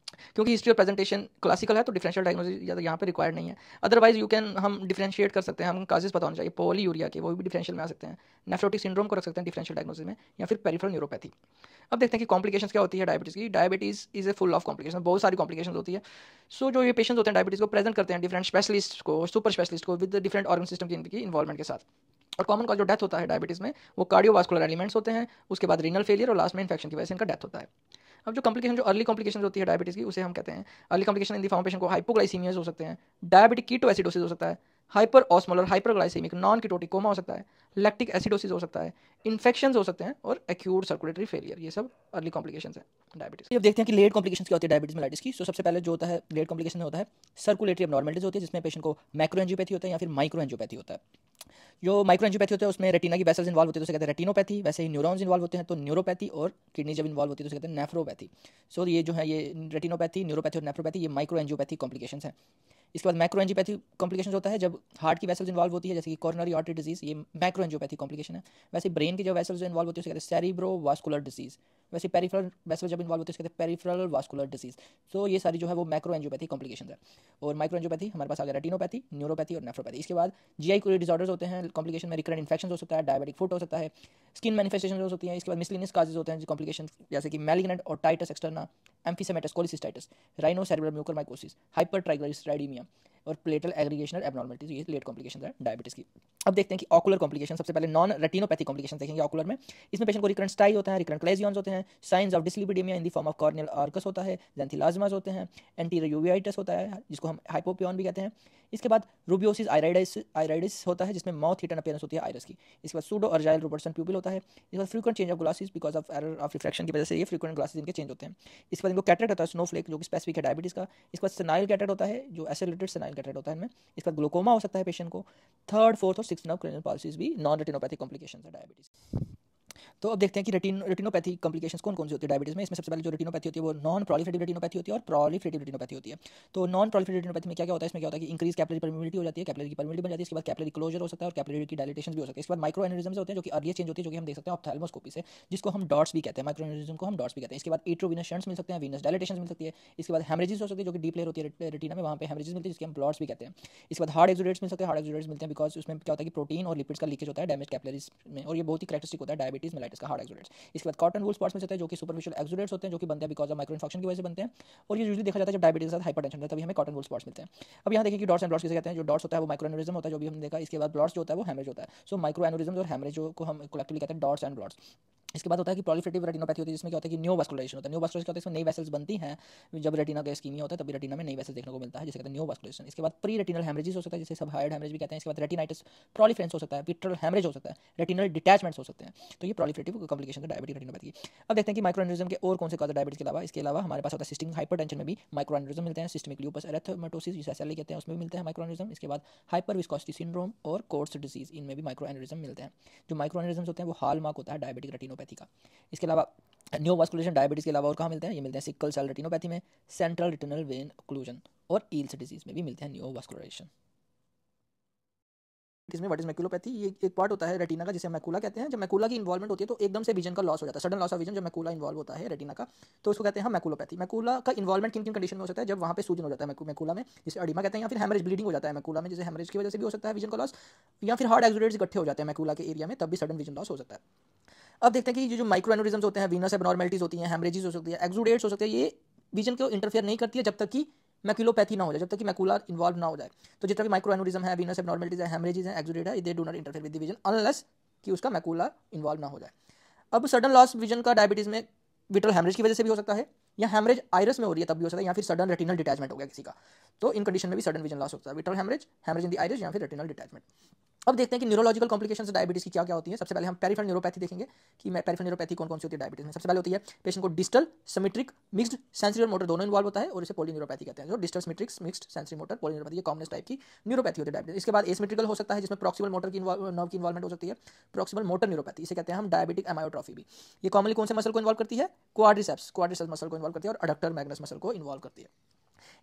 क्योंकि हिस्ट्री और प्रेजेंटेशन क्लासिकल है तो डिफरेंशियल डायग्नोसिस यहाँ पे रिक्वायर्ड नहीं है। अदरवाइज यू कैन हम डिफरेंशिएट कर सकते हैं, हम काजेस पता होना चाहिए पॉलीयूरिया के, वो भी डिफरेंशियल में आ सकते हैं, नेफ्रोटिक सिंड्रोम को रख सकते हैं डिफरेंशियल डायग्नोसिस में, या फिर पेरिफेरल न्यूरोपैथी। अब देखते हैं कि कॉम्प्लिकेशंस क्या होती है डायबिटीज़ की। Diabetes is a full of complication, बहुत सारी कॉम्प्लिकेशन होती है। सो जो ये पेशेंट्स होते हैं डायबिटीज़ को प्रेजेंट करते हैं डिफरेंट स्पेशलिस्ट को, सुपर स्पेशलिस्ट को विद डिफरेंट ऑर्गन सिस्टम की इन्वॉल्वमेंट के साथ। और कॉमन कॉज जो डेथ होता है डायबिटीज़ में वो कार्डियोवास्कुलर एलिमेंट्स होते हैं, उसके बाद रीनल फेलियर और लास्ट में इन्फेक्शन की वजह से इनका डेथ होता है। अब जो कॉम्प्लिकेशन जो अर्ली कॉम्प्लिकेशन होती है डायबिटीज़ की उसे हम कहते हैं early complication in the form patient को हाइपोग्लाइसीमियाज हो सकते हैं, डायबिटिक कीटोएसिडोसिस हो सकता है, hyperosmolar hyperglycaemic non ketotic coma हो सकता है, लैक्टिक एसिडोसिस हो सकता है, इन्फेक्शंस हो सकते हैं और एक्यूट सर्कुलेटरी फेलियर। ये सब अर्ली कॉम्प्लिकेशंस हैं डायबिटीज़। अब देखते हैं कि लेट कॉम्प्लिकेशंस क्या होती है डायबिटीज़ मेलाइटिस की। सबसे पहले जो होता है लेट कॉम्प्लिकेशन में होता है सर्कुलेटरी एबनॉर्मलिटीज होती है जिसमें पेशेंट को माइक्रोएंजियोपैथी होता है या फिर माइक्रोएंजियोपैथी होता है। जो माइक्रोएंजियोपैथी होता है उसमें रेटिना की वेसल्स इन्वॉल्व होती है तो उसे कहते हैं रेटिनोपैथी। वैसे ही न्यूरॉन्स इन्वॉल्व होते हैं तो न्यूरोपैथी, और किडनी जब इन्वॉल्व होती है तो उसे कहते हैं नेफ्रोपैथी। सो ये जो है ये रेटिनोपैथी, न्यूरोपैथी और नेफ्रोपैथी ये माइक्रोएंजियोपैथी कॉम्प्लिकेशंस हैं। इसके बाद मैक्रोएंजियोपैथी कॉम्प्लिकेशन होता है जब हार्ट की वेसल्स इन्वॉल्व होती है जैसे कि कोरोनरी आर्टरी डिजीज, ये मैक्रोएंजियोपैथी कॉम्प्लिकेशन है। वैसे ब्रेन की जो वेसल्स इन्वॉल्व होती है उसे कहते हैं सेरिब्रोवास्कुलर डिजीज। वैसे पेरिफेरल वेसल जब इन्वॉल्व होती है उसे कहते हैं पेरिफेरल वास्कुलर डिजीज। तो ये सारी जो है वो मैक्रोएंजियोपैथी कॉम्प्लिकेशन है। और माइक्रोएंजियोपैथी हमारे पास आ गया रेटिनोपैथी, न्यूरोपैथी और नेफ्रोपैथी। इसके बाद जीआई कोई डिसऑर्डर्स होते हैं कॉम्प्लिकेशन में, रिकरेंट इन्फेक्शन हो सकता है, डायबिटिक फुट हो सकता है, स्किन मैनिफेस्टेशन हो सकती है। इसके बाद मिसलिनियस काजेज होते हैं कॉम्प्लिकेशन जैसे कि malignant otitis externa, emphysematous cholecystitis, rhinocerebral mucormycosis, hypertriglyceridaemia और प्लेटल एग्रीगेशन एबनॉर्मलिटीज। ये लेट कॉम्प्लिकेशन है डायबिटीज की। अब देखते हैं कि ऑकुलर कॉम्प्लिकेशन। सबसे पहले नॉन रेटिनोपैथी कॉम्प्लिकेशन देखेंगे ऑकुलर में। इसमें पेशेंट को रिकरेंट स्टाई होता है, रिकरेंट क्लेजियंस होते हैं, signs of dyslipidaemia in the form of corneal arcus होता है, ज़ैंथिलाज्मास होते हैं, एंटीरियर यूवेइटिस होता है जिसको हम हाइपोपियन भी कहते हैं। इसके बाद रूबियोसिस आइराइडिस होता है जिसमें माउथ हिटन अपीयरेंस होती है आइरिस की। इसके बाद सूडो अर्जाइल रोबर्टसन प्यूपिल होता है। इसके बाद frequent change of glasses because of error of refraction की वजह से ये फ्रीक्वेंट ग्लासेस इनके चेंज होते हैं। इसके बाद इनको कैटरेक्ट होता है स्नोफ्लेक जो कि स्पेसिफिक है डायबिटीज़ का। इसके बाद सेनाइल कैटरेक्ट होता है जो एसिलेटेड सेनाइल कैटरेक्ट होता है इनमें। इसके बाद ग्लूकोमा हो सकता है पेशेंट को। थर्ड, फोर्थ और सिक्स्थ नर्व क्रेनियल पॉलिसीज भी नॉन रेटिनोपैथिक कॉम्प्लिकेशन है डायबिटीज़। तो अब देखते हैं कि रेटिनोपैथी कॉम्प्लिकेशंस कौन कौन सी होती है डायबिटीज़ में। इसमें सबसे पहले जो रेटिनोपैथी होती है वो नॉन प्रोलिफरेटिव रेटिनोपैथी होती है और प्रोलिफरेटिव रेटिनोपैथी होती है। तो नॉन प्रोलिफरेटिव रेटिनोपैथी में क्या क्या होता है, इसमें क्या होता है कि इंक्रीज कैपिलरी परमिबिलिटी हो जाती है, कैपिलरी की परमिबिलिटी बन जाती है। इसके बाद कैपिलरी क्लोजर हो सकता है और कैपिलरी की डायलेटेशन भी हो सकती है। इसके बाद माइक्रो एनेरिज्म्स होते हैं जो कि अर्लीस्ट चेंज होती है जो कि हम देख सकते हैं ऑप्थेल्मोस्कोपी से, जिसको हम डॉट्स भी कहते हैं, माइक्रो एनेरिज्म को हम डॉट्स भी कहते हैं। इसके बाद एट्रोवीनस शंट्स मिल सकते हैं, वीनस डायलेटेशन मिल सकती है। इसके बाद हेमरेजेस हो सकती है जो कि डीप लेयर होती है रेटिना में, वहाँ पे हेमरेजेस मिलती है जिसके हम ब्लॉट्स भी कहते हैं। इसके बाद हार्ड एक्सुडेट्स मिल सकते हैं, हार्ड एक्सुडेट्स मिलते हैं बिकॉज उसमें क्या होता है कि प्रोटीन और लिपिड्स का लीकेज होता है डैमेज कैपिलरीज में, और ये बहुत ही कैरेक्टरिस्टिक होता है डायबिटीज मेलाइटिस का हार्ड एक्सुडेट्स। इसके बाद कॉटन वूल स्पॉट्स मिल सकते हैं जो कि सुपरफिशियल एक्सुडेट्स होते हैं जो कि बनते हैं बिकॉज ऑफ माइक्रो इन्फेक्शन की वजह से बनते हैं, और ये यूजुअली देखा जाता है जब डायबिटीज के साथ हाइपरटेंशन होता है तभी हमें कॉटन वूल स्पॉट्स मिलते हैं। अब यहाँ देखिए कि डॉट्स एंड ब्लॉट्स किसे कहते हैं। जो डॉट्स होता है वो माइक्रो एनेरिज्म होता है जो भी हमने देखा। इसके बाद ब्लॉट्स जो होता है वो हेमरेज होता है। सो माइक्रो एनेरिज्म और हेमरेज को हम कलेक्टिवली कहते हैं डॉट्स एंड ब्लॉट्स। इसके बाद होता है कि प्रोलिफरेटिव रेटिनोपैथी होती है जिसमें क्या होता है कि न्यू वास्कुलराइजेशन होता है। न्यू वास्कुलराइजेशन होता है इसमें नई वेसल्स बनती हैं जब रेटिना का इस्कीमिया होता है तभी रेटिना में नई वेसल्स देखने को मिलता है जिसे कहते हैं न्यू वास्कुलराइजेशन। इसके बाद प्री रेटिनल हेमरेजेस हो सकता है जिसे सब हायर्ड हेमरेज भी कहते हैं। इसके बाद रेटिनाइटिस प्रोलिफरेंस हो सकता है, विट्रल हेमरेज हो सकता है, रेटिनल डिटैचमेंट्स हो सकते हैं। तो ये प्रोलिफरेटिव कॉम्प्लिकेशन है डायबिटिक रेटिनोपैथी की। अब देखते हैं कि माइक्रो एनेरिज्म के और कौन से कॉज है डायबिटीज के अलावा। इसके अलावा हमारे पास होता है सिस्टिक हाइपरटेंशन में भी माइक्रो एनेरिज्म मिलते हैं, सिस्टमिक ल्यूपस एरिथेमेटोसिस जिसे एसएलई कहते हैं उसमें भी मिलते हैं माइक्रो एनेरिज्म। इसके बाद हाइपर विस्कोसिटी सिंड्रोम और कोर्स डिजीज इनमें भी माइक्रो एनेरिज्म मिलते हैं। जो माइक्रो एनेरिज्म होते हैं वो हॉलमार्क होता है डायबिटिक रेटिनोपैथी का। इसके अलावा न्यू वास्कुलेशन डायबिटीज के अलावा और कहाँ मिलते हैं, ये मिलते हैं सिकल सेल रेटिनोपैथी में, सेंट्रल रेटिनल वेन ओक्लूजन और ईल्स डिजीज में भी मिलते हैं न्यू वास्कुलराइजेशन। इसमें व्हाट इज मैकुलोपैथी, ये एक पार्ट होता है रेटिना का जिसे मैकुला कहते हैं। जब मैकुला की इन्वॉल्वमेंट होती है तो एकदम से विजन का लॉस हो जाता है, सडन लॉस ऑफ विजन जब मैकुला इन्वॉल्व होता है रेटिना का तो उसको कहते हैं हम मैकुलोपैथी। मैकुला का इन्वॉल्वमेंट किन किन कंडीशन में हो सकता है, जब वहाँ पे सूजन हो जाता है मैकुला में जिसे अडीमा कहते हैं, या फिर हेमरेज ब्लीडिंग हो जाता है मैकुला में जिसे हेमरेज की वजह से भी हो सकता है विजन का लॉस, या फिर हार्ड एक्सुडेट्स इकट्ठे हो जाते हैं मैकुला के एरिया में तब भी सडन विजन लॉस हो सकता है। अब देखते हैं कि जो माइक्रो एनेरिज्म्स होते हैं, वीनस एबनॉर्मलिटीज होती हैं, हेमरेजेस हो सकती है, एक्सुडेट्स हो सकते हैं, ये विजन को इंटरफेयर नहीं करती है जब तक कि मैकुलोपैथी ना हो जाए, जब तक कि मैकुलर इन्वॉल्व ना हो जाए। तो जितना भी माइक्रो एनोरिज्म है, वीनस एबनॉर्मलिटीज है, हेमरेजेस है, एक्सुडेट है, they do not interfere with the vision unless कि उसका मैकुलर इन्वॉल्व ना हो जाए। अब सडन लॉस विजन का डायबिटीज में विट्रल हेमरेज की वजह से भी हो सकता है, या हेमरेज आइरस में हो रही है तब भी हो सकता है, या फिर सडन रेटिनल डिटैचमेंट हो गया किसी का, तो इन कंडीशन में भी सडन विजन लॉस होता है, vitreal haemorrhage, haemorrhage in the iris या फिर रेटिनल डिटैचमेंट। अब देखते हैं कि न्यूरोलॉजिकल कॉम्प्लिकेशंस डायबिटीज की क्या क्या होती है। सबसे पहले हम पेरिफेरल न्यूरोपैथी देखेंगे कि पेरिफेरल न्यूरोपैथी कौन कौन सी होती है डायबिटीज में। सबसे पहले होती है पेशेंट को डिस्टल, सिमेट्रिक, मिक्स्ड सेंसरी और मोटर दोनों इन्वॉल्व होता है, और इसे पॉलीन्यूरोपैथी कहते हैं। जो distal, symmetric, mixed sensory motor, polyneuropathy ये कॉमनेस्ट टाइप की न्यूरोपैथी होती है डायबिटीज। इसके बाद एसिमेट्रिकल हो सकता है जिसमें प्रॉक्सिमल मोटर की नर्व की इन्वॉल्वमेंट हो सकती है, प्रॉक्सिमल मोटर न्यूरोपैथी इसे कहते हैं हम डायबिटिक एमायोट्रॉफी भी। ये कॉमनली कौन से मसल को इन्वॉल्व करती है, क्वाड्रिसेप्स मसल को इन्वॉल्व करती है और अडक्टर मैग्नस मसल को इन्वॉल्व करती है।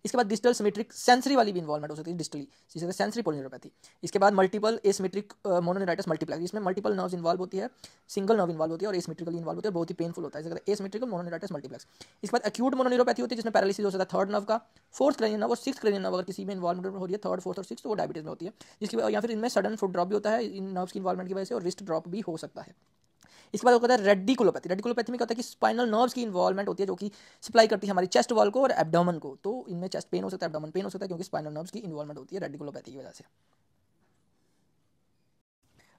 इसके बाद डिस्टल सिमेट्रिक सेंसरी वाली भी इन्वॉल्वमेंट हो सकती है डिस्टली, जिसे सेंसरी पॉलीन्यूरोपैथी। इसके बाद मल्टीपल एसिमेट्रिक मोनोनेराइटिस मल्टीप्लेक्स, इसमें मल्टीपल नर्व्स इन्वॉल्व होती है, सिंगल नर्व इन्वॉल्व होती है और एसिमेट्रिकली इन्वॉल्व होती है, बहुत ही पेनफुल होता है, इसे कहते हैं एसिमेट्रिकल मोनोनेराइटिस मल्टीप्लेक्स। इसके बाद एक्यूट मोनोन्यूरोपैथी होती है जिसमें पैरालिसिस हो सकता है थर्ड नर्व का, फोर्थ क्रेनियन नर्व और सिक्स्थ क्रेनियन नर्व अगर किसी में इन्वॉल्वमेंट हो रही है, थर्ड, फोर्थ और सिक्स्थ, तो वो डायबिटीज में होती है, जिसकी या फिर इनमें सडन फुट ड्रॉप भी होता है इन नर्व्स की इन्वॉल्वमेंट की वजह से, और रिस्ट ड्रॉप भी हो सकता है। इसके बाद होता है रेडिकुलोपैथी। रेडिकुलोपैथी में क्या होता है कि स्पाइनल नर्व्स की इन्वॉल्वमेंट होती है जो कि सप्लाई करती है हमारी चेस्ट वॉल को और एब्डोमेन को, तो इनमें चेस्ट पेन हो सकता है, एब्डोमेन पेन हो सकता है, क्योंकि स्पाइनल नर्व्स की इन्वॉल्वमेंट होती है रेडिकुलोपैथी की वजह से।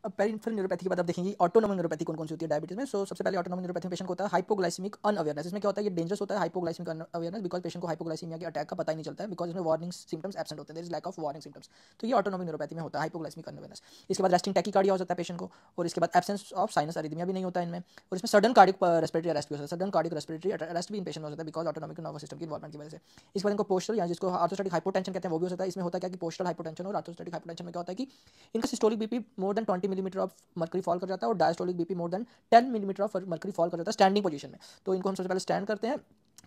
अब पेरिफेरल न्यूरोपैथी के बाद आप देखेंगे ऑटोनोमिक न्यूरोपैथी कौन कौन सी होती है डायबिटीज में। सो सबसे पहले ऑटोनोमिक न्यूरोपैथी में पेशेंट को होता है हाइपोग्लाइसेमिक अनअवेयरनेस। इसमें क्या होता है, ये डेंजरस होता है हाइपोग्लाइसेमिक अनअवेयरनेस, बिकॉज पेशेंट को हाइपोग्लाइसेमिया के अटैक का पता ही नहीं चलता है, बिकॉज इसमें वार्निंग सिम्टम्स एब्सेंट होते हैं, there is lack of warning symptoms. तो ये ऑटोनोमिक न्यूरोपैथी में होता है हाइपोग्लाइसेमिक अनअवेयरनेस। इसके बाद रेस्टिंग टैकीकार्डिया हो सकता है पेशेंट को, और इसके बाद एब्सेंस ऑफ साइनस अरिथमिया भी नहीं होता है इनमें, और इसमें सडन कार्डिक रेस्पिरेटरी अरेस्ट भी हो सकता है, सडन कार्डिक रेस्पिरेटरी अरेस्ट भी इन पेशेंट हो सकता है बिकॉज ऑटोनोमिक नर्वस सिस्टम की इन्वॉल्वमेंट की वजह से। इसके बाद इनको पोस्टल या जिसको ऑर्थोस्टैटिक हाइपोटेंशन कहते हैं वो भी हो सकता है। इसमें होता है क्या कि पोस्टल हाइपोटेंशन और ऑर्थोस्टैटिक हाइपोटेंशन में क्या होता है कि इनका systolic BP more than 20 millimetre of mercury fall कर जाता है, और diastolic BP more than 10 millimetre of mercury fall कर जाता है स्टैंडिंग पोजीशन में। तो इनको हम सबसे पहले स्टैंड करते हैं,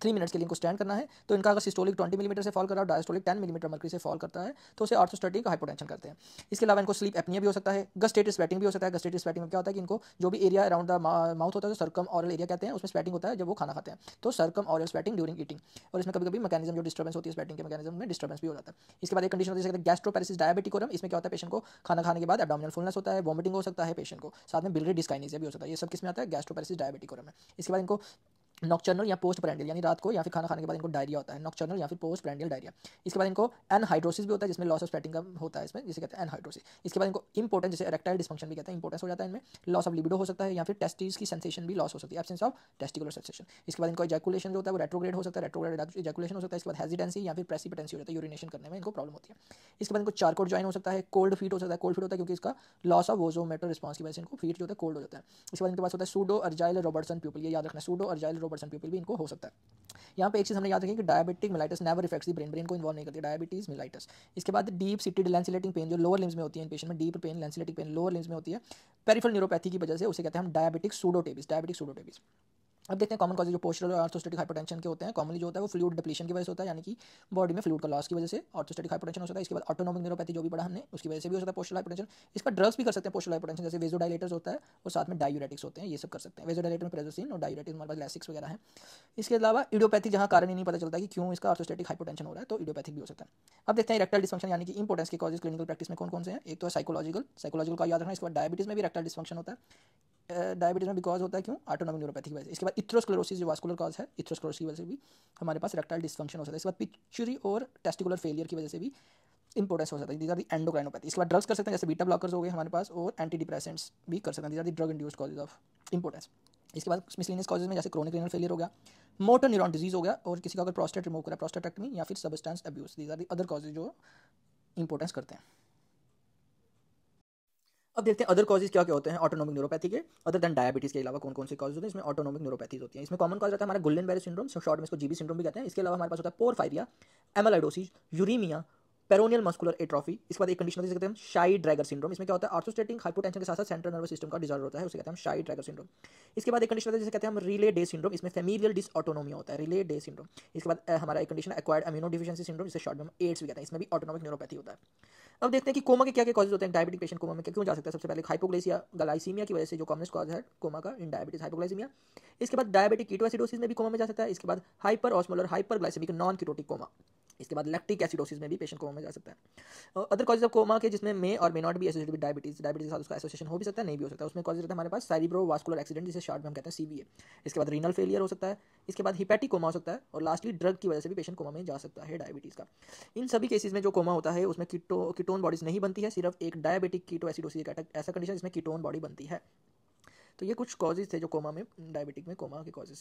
3 मिनट्स के लिए इनको स्टैंड करना है। तो इनका अगर सिस्टोलिक 20 मिलीमीटर से फॉल कर रहा है और डायस्टोलिक 10 मिलीमीटर मर्करी से फॉल करता है तो उसे ऑर्थोस्टैटिक हाइपोटेंशन करते हैं। इसके अलावा इनको स्लीप एपनिया भी हो सकता है, गस्टेटिक स्वेटिंग भी हो सकता है। गस्टेटिक स्वेटिंग में क्या होता है कि इनको जो भी एरिया अराउंड द माउथ होता है, सर्कम ऑरल एरिया कहते हैं, उसमें स्वेटिंग होता है जब वो खाना खाते हैं, तो circumoral sweating during eating. और इसमें कभी कभी मैकेनिज्म जो डिस्टर्बेंस होती है स्वेटिंग के मैकेनिज्म में डिस्टर्बेंस भी हो जाता है। इसके बाद एक कंडीशन होती है गैस्ट्रोपैरेसिस डायबिटिकोरम। इसमें क्या होता है पेशेंट को खाना खाने के बाद एब्डोमिनल फुलनेस होता है, वोमिटिंग हो सकता है पेशेंट को, साथ में बिलियरी डिस्काइनेसिया भी हो सकता है। ये सब किस में आता है, गैस्ट्रोपैरेसिस डायबिटिकोरम में। इसके बाद इनको नॉक्टर्नल या पोस्ट प्रेंडियल यानी रात को या फिर खाना खाने के बाद इनको डायरिया होता है, नॉक्टर्नल या फिर पोस्ट प्रेंडियल डायरिया। इसके बाद इनको एनहाइड्रोसिस भी होता है जिसमें लॉस ऑफ स्वेटिंग का होता है इसमें, जिसे कहते हैं एनहाइड्रोसिस। इसके बाद इनको इंपोर्टेंस जिसे इरेक्टाइल डिस्फंक्शन भी कहते हैं, इंपोर्टेंस हो जाता है इनमें, लॉस ऑफ लिबिडो हो सकता है या फिर टेस्टिस की सेंसेशन भी लॉस हो सकती है, एब्सेंस ऑफ टेस्टिकुलर सेंसेशन। इसके बाद इनको इजैकुलेशन जो होता है वो रेट्रोग्रेड हो सकता है, रेट्रोग्रेड इजैकुलेशन हो सकता है। इसके बाद हेजिटेंसी या फिर प्रेसिपिटेंसी हो जाता है, यूरिनेशन करने में इनको प्रॉब्लम होती है। इसके बाद इनको चारकोल जॉइन हो सकता है, कोल्ड फीट हो सकता है, कोल्ड फीट होता है क्योंकि इसका लॉस ऑफ वोजोमेटर रिस्पॉन्स की वजह से इनको फीट जो होता है कोल्ड हो जाता है। इसके बाद इनके पास होता है सूडो अर्जाइल रॉबर्टसन प्यूपिल, ये याद रखना, सूडो अर्जाइल रॉबर्टसन प्यूपिल भी इनको हो सकता है। यहाँ पे एक चीज़ हमने याद रखी कि diabetic mellitus never affects the brain, brain को इन्वॉल्व नहीं करती डायबिटीज मेलाइटिस। इसके बाद डीप सीटेड लैंसिलेटिंग पेन जो लोअर लिम्स में होती है इन पेशेंट में, deep pain lancinating pain lower limbs में होती है पेरिफेरल न्यूरोपैथी की वजह से, उसे कहते हैं हम डायबिटिक सूडोटेबिस, डायबिटिक सूडोटेबिस। अब देखते हैं कॉमन कॉजेज जो पोस्टरल और ऑर्थोस्टैटिक हाइपोटेंशन के होते हैं। कॉमनली जो होता है वो फ्लूइड डिप्लीशन की वजह से होता है, यानी कि बॉडी में फ्लूइड का लॉस की वजह से ऑर्थोस्टैटिक हाइपोटेंशन हो सकता है। इसके बाद ऑटोनोमिक न्यूरोपैथी जो भी पढ़ा हमने उसकी वजह से भी हो सकता है पोस्टरल हाइपोटेंशन। इसका ड्रग्स भी कर सकते हैं पोस्टरल हाइपोटेंशन, जैसे वेजोडाइलेटर्स होता है और साथ में डायूरेटिक्स होते हैं, ये सब कर सकते हैं। वेजोडाइलेटर में प्रेजोसिन और डायूरेटिक्स हमारे पास लैसिक्स वगैरह है। इसके अलावा इडियोपैथी जहाँ कारण ही नहीं पता चलता कि क्यों इसका ऑर्थोस्टैटिक हाइपोटेंशन हो रहा है, तो इडियोपैथिक भी हो सकता है। अब देखते हैं इरेक्टाइल डिस्फंक्शन यानी कि इंपोर्टेंस के कॉजेज क्लिनिकल प्रैक्टिस में कौन कौन से हैं। एक तो है साइकोलॉजिकल का याद रखना। इसके बाद डायबिटीज में भी इरेक्टाइल डिस्फंक्शन होता है, डायबिटीज में बिकॉज होता है क्यों, ऑटोनोमिक न्यूरोपैथी की वजह से। इसके बाद इथ्रोस्क्लेरोसिस जो वास्कुलर कॉज है, इथ्रोस्क्लेरोसिस की वजह से भी हमारे पास इरेक्टाइल डिस्फंक्शन हो सकता है। इसके बाद पिट्यूटरी और टेस्टिकुलर फेलियर की वजह से भी इंपोर्टेंस हो सकता है, दीज आर दी एंडोक्राइनोपैथी। इसके बाद ड्रग्स कर सकते हैं जैसे बीटा ब्लॉकर्स हो गए हमारे पास, और एंटी डिप्रेसेंट्स भी कर सकते हैं, these are the drug induced causes of impotence. इसके बाद मिसलेनियस कॉजेज में जैसे क्रोनिक रीनल फेलियर हो गया, मोटर न्यूरॉन डिजीज हो गया, और किसी का अगर प्रोस्टेट रिमूव करा प्रोस्टेटेक्टमी या फिर substance abuse, these are the other causes जो इंपोर्टेंस करते हैं। अब देखते हैं अदर कॉजेज क्या क्या होते हैं ऑटोनोमिक न्यूरोपैथी के, अदर देन डायबिटीज के अलावा कौन कौन से कॉजेज होते हैं इसमें ऑटोनोमिक न्यूरोपैथीज होती हैं। इसमें कॉमन कॉज रहता है हमारा गुल्डन-बेरी सिंड्रोम, शॉर्ट में इसको जीबी सिंड्रोम भी कहते हैं। इसके अलावा हमारे पास होता है porphyria, amyloidosis, uraemia, peroneal muscular atrophy. इसके बाद एक कंडीशन होती है जिसे कहते हैं शाई ड्रैगर सिंड्रोम। इसमें क्या होता है ऑर्थोस्टैटिक हाइपोटेंशन के साथ साथ सेंट्रल नर्वस सिस्टम का डिसऑर्डर होता है, उसे कहते हैं हम शाई ड्रैगर सिंड्रोम। इसके बाद एक कंडीशन होती है जिसे कहते हैं हम रिले डे सिंड्रोम, इसमें फेमिलियल डिसऑटोनोमिया होता है, रिले डे सिंड्रोम। इसके बाद हमारा एक condition acquired amino deficiency syndrome, जिसे शॉर्ट में एड्स भी कहते हैं, इसमें भी ऑटोनोमिक न्यूरोपैथी होता है। अब देखते हैं कि कोमा के क्या क्या कॉजेज होते हैं, डायबिटिक पेशेंट कोमा में क्यों जा सकता है। सबसे पहले हाइपोग्लाइसिया ग्लाइसीमिया की वजह से जो कॉमनेस्ट कॉज है कोमा का इन डायबिटीज हाइपोग्लाइसीमिया। इसके बाद डायबिटिक कीटोएसिडोसिस में भी कोमा में जा सकता है। इसके बाद hyperosmolar hyperglycaemic non ketotic coma, इसके बाद लैक्टिक एसिडोसिस में भी पेशेंट कोमा में जा सकता है। अदर कॉजेज ऑफ कोमा के जिसमें मे और मे नॉट भी एसोसिएटेड विद डायबिटीज के साथ उसका एसोसिएशन हो भी सकता है, नहीं भी हो सकता है। उसमें कॉजेज रहता है हमारे पास सेरिब्रोवास्कुलर एक्सीडेंट, जिसे शॉर्ट में हम कहते हैं सीवीए। इसके बाद रीनल फेलियर हो सकता है, इसके बाद हिपैटिक कोमा हो सकता है, और लास्टली ड्रग की वजह से भी पेशेंट कोमा में जा सकता है डायबिटीज़ का। इन सभी केसेस में जो कोमा होता है उसमें कीटोन बॉडीज नहीं बनती है, सिर्फ एक डायबिटिक कीटोएसिडोसिस ऐसा कंडीशन जिसमें कीटोन बॉडी बनती है। तो ये कुछ कॉजेज थे जो कोमा में, डायबिटिक में कोमा के कॉजेज।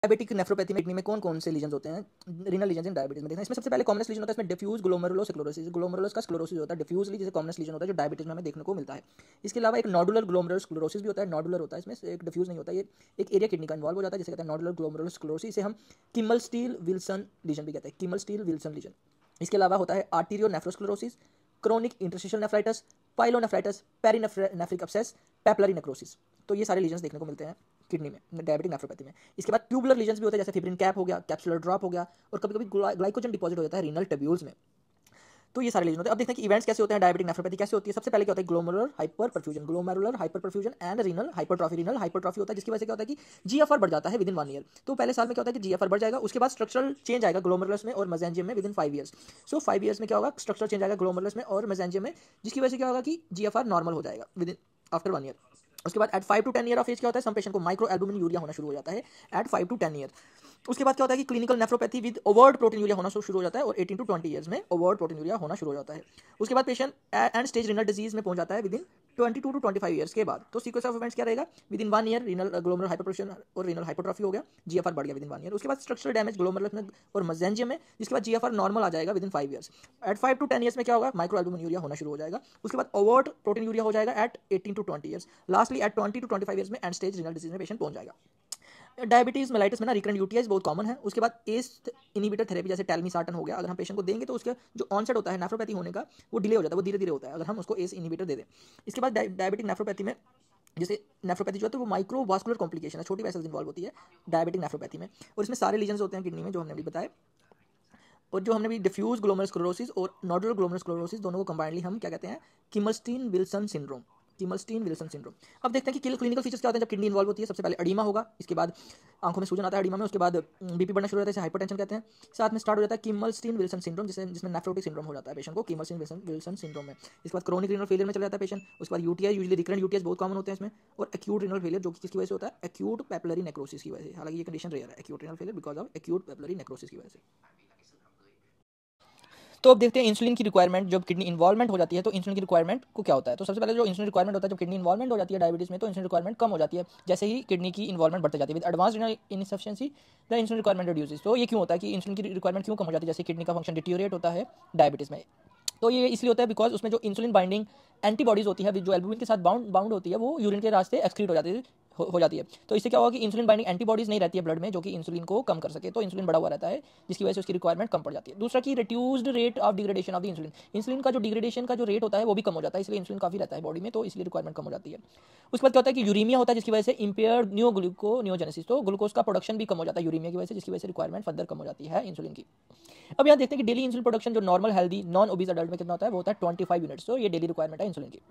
डायबिटिक नेफ्रोपैथी में किडनी में कौन कौन से लीजन होते हैं, रीनल लीजन इन डायबिटीज में देखना। इसमें सबसे पहले कॉमनेस्ट लीजन होता है इसमें डिफ्यूज ग्लोमेरुलोस्क्लेरोसिस। ग्लोमेरुलस का स्क्लेरोसिस होता है डिफ्यूजली, जैसे कॉमनेस्ट लीजन होता है जो डायबिटीज में हमें देखने को मिलता है। इसके अलावा एक नोडुलर ग्लोमेरुलोस्क्लेरोसिस भी होता है, नोडुलर होता है, इसमें एक डिफ्यूज नहीं होता, ये एक एरिया किडनी का इन्वॉल्व हो जाता है जिसे कहते हैं नोडुलर ग्लोमेरुलोस्क्लेरोसिस। इसे हम किमल-स्टील विल्सन लीजन भी कहते हैं, किमल-स्टील विल्सन लीजन। इसके अलावा होता है arterionephrosclerosis, chronic interstitial nephritis, pyelonephritis, perinephric abscess, papillary necrosis. तो ये सारे लीजन्स देखने को मिलते हैं किडनी में डायबिटिक नेफ्रोपैथी में। इसके बाद ट्यूबुलर लीजन्स भी होते हैं, जैसे फिब्रिन कैप हो गया, कैप्सुलर ड्रॉप हो गया, और कभी कभी ग्लाइकोजन डिपॉजिट हो जाता है रीनल ट्यूब्यूल्स में। तो ये सारे लीजन होते हैं। अब देखते हैं कि इवेंट्स कैसे होते हैं, डायबिटिक नेफ्रोपैथी कैसे होती है। सबसे पहले क्या होता है, glomerular hyperperfusion and renal hypertrophy. Renal hypertrophy होता है जिसकी वजह से क्या होता है कि जीएफआर बढ़ जाता है विदिन 1 ईयर। तो पहले साल में क्या होता है कि जीएफआर बढ़ जाएगा, उसके बाद स्ट्रक्चरल चेंज आएगा ग्लोमेरुलस में और मेसेंजियम में विदिन 5 ईयर्स। सो 5 ईयर्स में क्या होगा, स्ट्रक्चरल चेंज आएगा ग्लोमेरुलस में और मेसेंजियम में, जिसकी वजह से क्या होगा कि जीएफआर नॉर्मल हो जाएगा विदिन आफ्टर 1 ईयर। उसके बाद at 5 to 10 year of age क्या होता है, सम पेशेंट को माइक्रो एल्बुमिन यूरिया होना शुरू हो जाता है एट 5 to 10 ईयर। उसके बाद क्या होता है कि clinical nephropathy with overt proteinuria होना शुरू हो जाता है, और 18 to 20 ईयर्स में ओवर्ड प्रोटीन यूरिया होना शुरू हो जाता है। उसके बाद patient and stage renal disease में पहुंच जाता है विदिन 22 to 25 ईयर्स के बाद। तो सीक्वेंस ऑफ इवेंट्स क्या रहेगा, विदिन 1 ईयर रीनल ग्लोमेरुलर हाइपरप्रोफिशन और रीनल हाइपरट्रॉफी हो गया, जीएफआर बढ़ गया विदिन 1 ईयर। उसके बाद स्ट्रक्चरल डैमेज ग्लोमेरुलस में और मेसेंजियम में, जिसके बाद जीएफआर नॉर्मल आ जाएगा within 5 years. At 5 to 10 years में क्या होगा, माइक्रो एल्बुमिन यूरिया होना शुरू हो जाएगा। उसके बाद ओवर्ड प्रोटीन यूरिया हो जाएगा at 18 to 20 years. Lastly at 20 to 25 years में एंड स्टेज रीनल डिजीज में पेशेंट पहुंच जाएगा। डायबिटीज मेलाइटिस में ना रिकरेंट यूटीआईज बहुत कॉमन है। उसके बाद एस इनिबिटर थेरेपी जैसे टेलमिसार्टन हो गया, अगर हम पेशेंट को देंगे तो उसका जो ऑनसेट होता है नेफ्रोपैथी होने का वो डिले हो जाता है, वो धीरे धीरे होता है अगर हम उसको एस इनिबिटर दे दें। इसके बाद डायबिटिक नेफ्रोपैथी में, जैसे नेफ्रोपैथी जो है तो वो माइक्रोवास्कुलर कॉम्प्लिकेशन है, छोटी वेसल्स इन्वॉल्व होती है डायबिटिक नेफ्रोपैथी में, और इसमें सारे लीजन्स होते हैं किडनी में जो हमने भी बताया। और जो हमने भी डिफ्यूज ग्लोमेरुलोस्क्लेरोसिस और नोडुलर ग्लोमेरुलोस्क्लेरोसिस दोनों को कंबाइंडली हम क्या कहते हैं, Kimmelstiel Wilson syndrome. Kimmelstiel Wilson syndrome. अब देखते हैं कि क्लिनिकल फीचर्स क्या होते हैं जब किडनी इन्वॉल्व होती है। सबसे पहले एडिमा होगा, इसके बाद आंखों में सूजन आता है एडिमा में, उसके बाद बीपी बढ़ना शुरू हो जाता है, इसे हाइपरटेंशन कहते हैं। साथ में स्टार्ट हो जाता है किमलस्टीन विल्सन सिंड्रोम, जिसमें नेफ्रोटिक सिंड्रोम हो जाता है पेशेंट को किमलस्टीन विल्सन सिंड्रोम में। इसके बाद क्रोनिक रीनल फेलियर में चला जाता है पेशेंट। उसके बाद यूटीआई, यूजुअली रिकरेंट यूटीआई बहुत कॉमन होते हैं इसमें, और एक्यूट रीनल फेलियर जो कि किसकी वजह से होता है, एक्यूट पेपिलरी नेक्रोसिस की वजह से। हालांकि ये कंडीशन रेयर है, acute renal failure because of acute papillary necrosis की वजह से। तो अब देखते हैं इंसुलिन की रिक्वायरमेंट जब किडनी इन्वॉल्वमेंट हो जाती है तो इंसुलिन की रिक्वायरमेंट को क्या होता है। तो सबसे पहले जो इंसुलिन रिक्वायरमेंट होता है जब किडनी इन्वॉल्वमेंट हो जाती है डायबिटीज में, तो इंसुलिन रिक्वायरमेंट कम हो जाती है जैसे ही किडनी की इन्वॉल्वमेंट बढ़ती जाती है। With advance renal insufficiency the insulin requirement reduces. तो ये क्यों होता है कि इंसुलिन की रिक्वायरमेंट क्यों कम हो जाती है, जैसे किडनी का फंक्शन डिटीरियोरेट होता है डायबिटीज में। तो ये इसलिए होता है बिकॉज उसमें जो इंसुलिन बाइंडिंग एंटीबॉडीज होती है जो एल्बुमिन के साथ बाउंड होती है वो यूरिन के रास्ते एक्सक्रीट हो जाती है। तो इससे क्या होगा कि इंसुलिन बाइंडिंग एंटीबॉडीज नहीं रहती है ब्लड में जो कि इंसुलिन को कम कर सके, तो इंसुलिन बढ़ा हुआ रहता है जिसकी वजह से उसकी रिक्वायरमेंट कम पड़ जाती है। दूसरा कि reduced rate of degradation of the insulin. Insulin का जो डिग्रेडेशन का जो रेट होता है वो भी कम हो जाता है, इसलिए इंसुलिन काफी रहता है बॉडी में, तो इसलिए रिक्वायरमेंट कम हो जाती है। उसके बाद क्या होता है कि यूरीमिया होता है जिसकी वजह से इंपेयर्ड नियोजेनेसिस, तो ग्लूकोज का प्रोडक्शन भी कम हो जाता है यूरीमिया की वजह से, जिसकी वजह से रिक्वायरमेंट फर्दर कम हो जाती है इंसुलिन की। अब यहाँ देखते हैं कि डेली इंसुलिन प्रोडक्शन जो normal healthy non obese adult में कितना होता है, वो होता है 25 यूनिट्स। तो ये डेली रिक्वायरमेंट है इंसुलिन की।